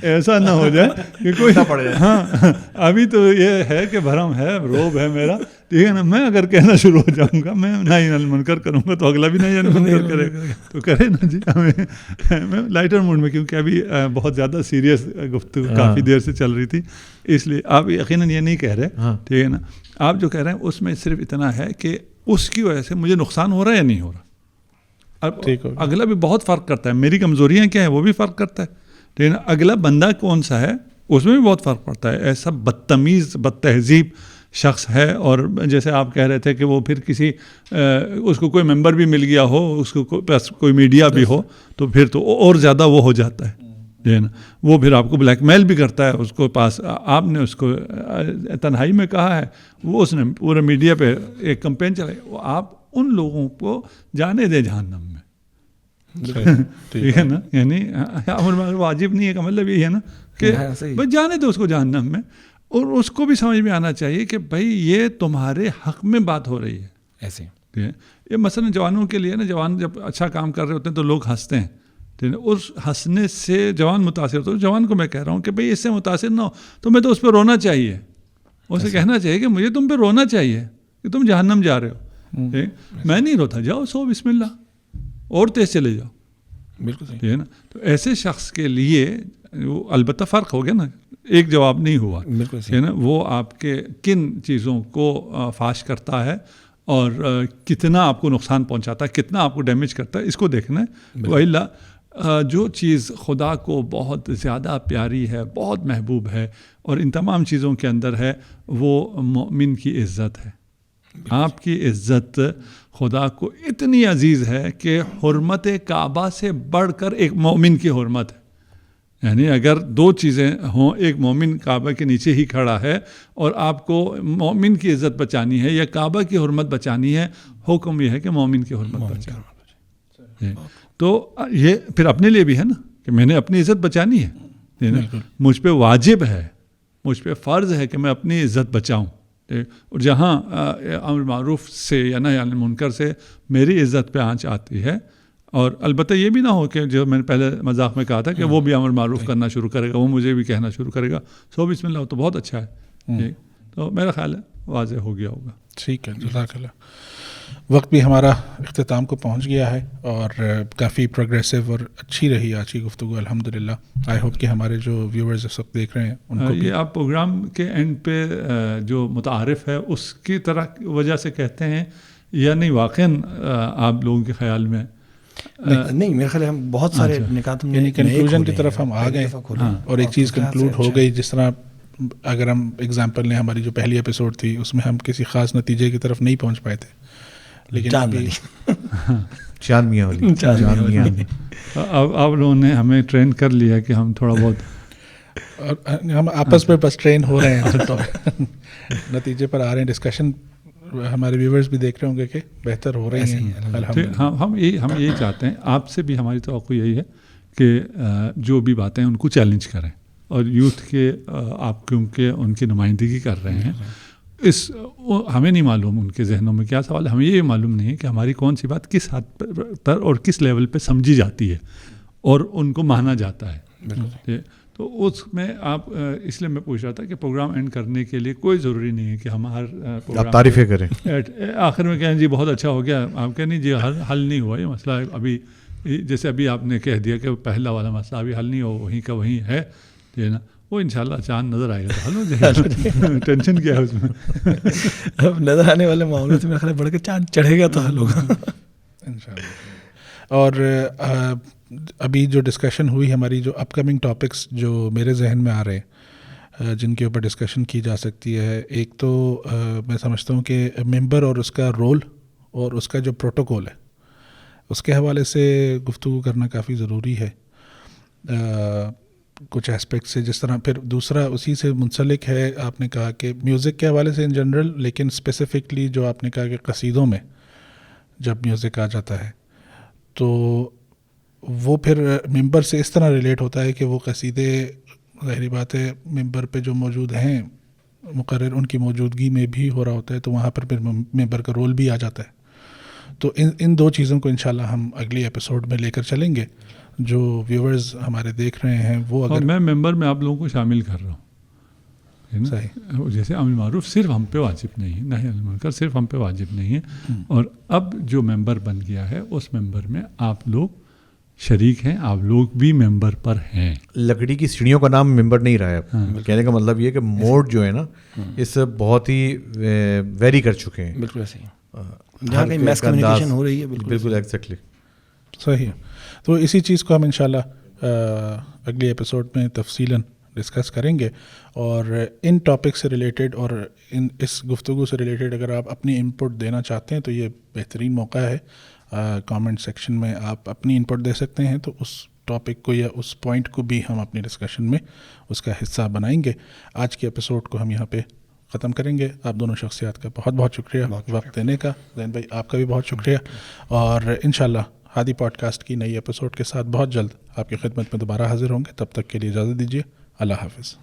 ایسا نہ ہو جائے کہ کوئی نہ پڑے. ہاں, ابھی تو یہ ہے کہ بھرم ہے, روب ہے میرا, ٹھیک ہے نا. میں اگر کہنا شروع ہو جاؤں گا, میں نہیں منکر کروں گا, تو اگلا بھی نہیں منکر کرے گا, تو کرے نا جی. میں لائٹر موڈ میں, کیونکہ ابھی بہت زیادہ سیریس گفتگو کافی دیر سے چل رہی تھی, اس لیے آپ یقیناً یہ نہیں کہہ رہے, ٹھیک ہے نا. آپ جو کہہ رہے ہیں اس میں صرف اتنا ہے کہ اس کی وجہ سے مجھے نقصان ہو رہا ہے یا نہیں ہو رہا. اب اگلا بھی بہت فرق کرتا ہے, میری کمزوریاں کیا ہیں وہ بھی فرق کرتا ہے. لیکن اگلا بندہ کون سا ہے اس میں بھی بہت فرق پڑتا ہے. ایسا بدتمیز بد تہذیب شخص ہے, اور جیسے آپ کہہ رہے تھے کہ وہ پھر کسی اس کو کوئی ممبر بھی مل گیا ہو, اس کو کوئی میڈیا بھی ہو, تو پھر تو اور زیادہ وہ ہو جاتا ہے نا, وہ پھر آپ کو بلیک میل بھی کرتا ہے. اس کو پاس آپ نے اس کو تنہائی میں کہا ہے, وہ اس نے پورے میڈیا پہ ایک کمپین چلائی. آپ ان لوگوں کو جانے دیں جہنم میں, ٹھیک ہے نا. یعنی امر واجب نہیں ہے کا مطلب یہ ہے نا کہ بس جانے دو اس کو جہنم میں, اور اس کو بھی سمجھ میں آنا چاہیے کہ بھائی یہ تمہارے حق میں بات ہو رہی ہے.
ایسے
یہ مثلا جوانوں کے لیے نا, جوان جب اچھا کام کر رہے ہوتے ہیں تو لوگ ہنستے ہیں, اس ہنسنے سے جوان متاثر ہوتا ہے. جوان کو میں کہہ رہا ہوں کہ بھائی اس سے متاثر نہ ہو, تمہیں تو اس پہ رونا چاہیے, اسے کہنا چاہیے کہ مجھے تم پہ رونا چاہیے کہ تم جہنم جا رہے ہو. میں نہیں روتا, جاؤ سو بسم اللہ, اور تیز چلے جاؤ.
بالکل صحیح
ہے نا. تو ایسے شخص کے لیے البتہ فرق ہو گیا نا, ایک جواب نہیں ہوا ہے نا. وہ آپ کے کن چیزوں کو فاش کرتا ہے اور کتنا آپ کو نقصان پہنچاتا ہے, کتنا آپ کو ڈیمیج کرتا ہے, اس کو دیکھنا ہے. وَإِلَّا جو چیز خدا کو بہت زیادہ پیاری ہے, بہت محبوب ہے, اور ان تمام چیزوں کے اندر ہے, وہ مومن کی عزت ہے. آپ کی عزت خدا کو اتنی عزیز ہے کہ حرمت کعبہ سے بڑھ کر ایک مومن کی حرمت ہے. یعنی اگر دو چیزیں ہوں, ایک مومن کعبہ کے نیچے ہی کھڑا ہے اور آپ کو مومن کی عزت بچانی ہے یا کعبہ کی حرمت بچانی ہے, حکم یہ ہے کہ مومن کی حرمت بچانی. تو یہ پھر اپنے لیے بھی ہے نا کہ میں نے اپنی عزت بچانی ہے, مجھ پہ واجب ہے, مجھ پہ فرض ہے کہ میں اپنی عزت بچاؤں. اور جہاں امر معروف سے یا نہی عن المنکر سے میری عزت پہ آنچ آتی ہے, اور البتہ یہ بھی نہ ہو کہ جو میں نے پہلے مذاق میں کہا تھا کہ وہ بھی امر معروف کرنا شروع کرے گا, وہ مجھے بھی کہنا شروع کرے گا, سو بسم اللہ, تو بہت اچھا ہے. تو میرا خیال ہے واضح ہو گیا ہوگا.
ٹھیک ہے, جزاک اللہ. وقت بھی ہمارا اختتام کو پہنچ گیا ہے, اور کافی پروگریسو اور اچھی رہی آج کی گفتگو الحمدللہ. آئی ہوپ کہ ہمارے جو ویورز اس وقت دیکھ رہے ہیں ان کو
یہ آپ پروگرام کے اینڈ پہ جو متعارف ہے اس کی طرح وجہ سے کہتے ہیں یا نہیں, واقعاً آپ لوگوں کے خیال میں
نہیں, میرے خیال ہم بہت سارے نکات
یعنی کنکلوژن کی طرف ہم آ گئے, اور ایک چیز کنکلوڈ ہو گئی. جس طرح اگر ہم اگزامپل لیں, ہماری جو پہلی ایپیسوڈ تھی اس میں ہم کسی خاص نتیجے کی طرف نہیں پہنچ پائے تھے, لیکن
چاند میاں والی
اب آپ لوگوں نے ہمیں ٹرین کر لیا کہ ہم تھوڑا بہت,
اور ہم آپس میں بس ٹرین ہو رہے ہیں تو نتیجے پر آ رہے ہیں. ڈسکشن ہمارے ویورز بھی دیکھ رہے ہوں گے کہ بہتر ہو رہی ہیں الحمدللہ.
ہم یہی چاہتے ہیں, آپ سے بھی ہماری توقع یہی ہے کہ جو بھی باتیں ان کو چیلنج کریں, اور یوتھ کے آپ کیونکہ ان کی نمائندگی کر رہے ہیں, ہمیں نہیں معلوم ان کے ذہنوں میں کیا سوال ہے, ہمیں یہ معلوم نہیں ہے کہ ہماری کون سی بات کس حد پر اور کس لیول پہ سمجھی جاتی ہے اور ان کو مانا جاتا ہے. تو اس میں آپ اس لیے میں پوچھ رہا تھا کہ پروگرام اینڈ کرنے کے لیے کوئی ضروری نہیں ہے کہ ہم ہر پروگرام
تعریفیں کریں,
آخر میں کہیں جی بہت اچھا ہو گیا, آپ کہیں نہیں جی حل نہیں ہوا یہ مسئلہ ابھی, جیسے ابھی آپ نے کہہ دیا کہ پہلا والا مسئلہ ابھی حل نہیں ہو, وہیں کا وہیں ہے نا, وہ انشاءاللہ چاند نظر آئے گا تو حل ہو جائے گا. ٹینشن کیا ہے اس میں,
اب نظر آنے والے معاملے سے میرا خیال بڑھ کے چاند چڑھے گا تو حل ہوگا
انشاءاللہ. اور ابھی جو ڈسکشن ہوئی ہماری, جو اپ کمنگ ٹاپکس جو میرے ذہن میں آ رہے ہیں جن کے اوپر ڈسکشن کی جا سکتی ہے, ایک تو میں سمجھتا ہوں کہ ممبر اور اس کا رول اور اس کا جو پروٹوکول ہے اس کے حوالے سے گفتگو کرنا کافی ضروری ہے کچھ اسپیکٹ سے. جس طرح پھر دوسرا اسی سے منسلک ہے, آپ نے کہا کہ میوزک کے حوالے سے ان جنرل, لیکن اسپیسیفکلی جو آپ نے کہا کہ قصیدوں میں جب میوزک آ جاتا ہے تو وہ پھر ممبر سے اس طرح ریلیٹ ہوتا ہے کہ وہ قصیدے ظاہری بات ہے ممبر پہ جو موجود ہیں مقرر ان کی موجودگی میں بھی ہو رہا ہوتا ہے, تو وہاں پر پھر ممبر کا رول بھی آ جاتا ہے. تو ان دو چیزوں کو انشاءاللہ ہم اگلی ایپیسوڈ میں لے کر چلیں گے. جو ویورز ہمارے دیکھ رہے ہیں وہ اگر
میں ممبر میں آپ لوگوں کو شامل کر رہا ہوں, صحیح, جیسے امر معروف صرف ہم پہ واجب نہیں ہے, نہی عن المنکر صرف ہم پہ واجب نہیں ہے, اور اب جو ممبر بن گیا ہے اس ممبر میں آپ لوگ شریک ہیں, آپ لوگ بھی ممبر پر ہیں.
لکڑی کی سیڑھیوں کا نام ممبر نہیں رہا ہے. کہنے کا مطلب یہ کہ موڈ جو ہے نا اس بہت ہی ویری کر چکے ہیں.
بالکل صحیح, جہاں کہیں میس کمیونیکیشن ہو رہی ہے.
بالکل ایگزیکٹلی
صحیح ہے. تو اسی چیز کو ہم انشاءاللہ اگلی ایپیسوڈ میں تفصیلاً ڈسکس کریں گے. اور ان ٹاپک سے ریلیٹڈ اور اس گفتگو سے ریلیٹڈ اگر آپ اپنی انپٹ دینا چاہتے ہیں تو یہ بہترین موقع ہے. کامنٹ سیکشن میں آپ اپنی انپٹ دے سکتے ہیں, تو اس ٹاپک کو یا اس پوائنٹ کو بھی ہم اپنی ڈسکشن میں اس کا حصہ بنائیں گے. آج کے ایپیسوڈ کو ہم یہاں پہ ختم کریں گے. آپ دونوں شخصیات کا بہت بہت شکریہ وقت دینے کا. زین بھائی آپ کا بھی بہت شکریہ, اور انشاءاللہ ہادی پوڈ کاسٹ کی نئی ایپیسوڈ کے ساتھ بہت جلد آپ کی خدمت میں دوبارہ حاضر ہوں گے. تب تک کے لیے اجازت دیجیے. اللہ حافظ.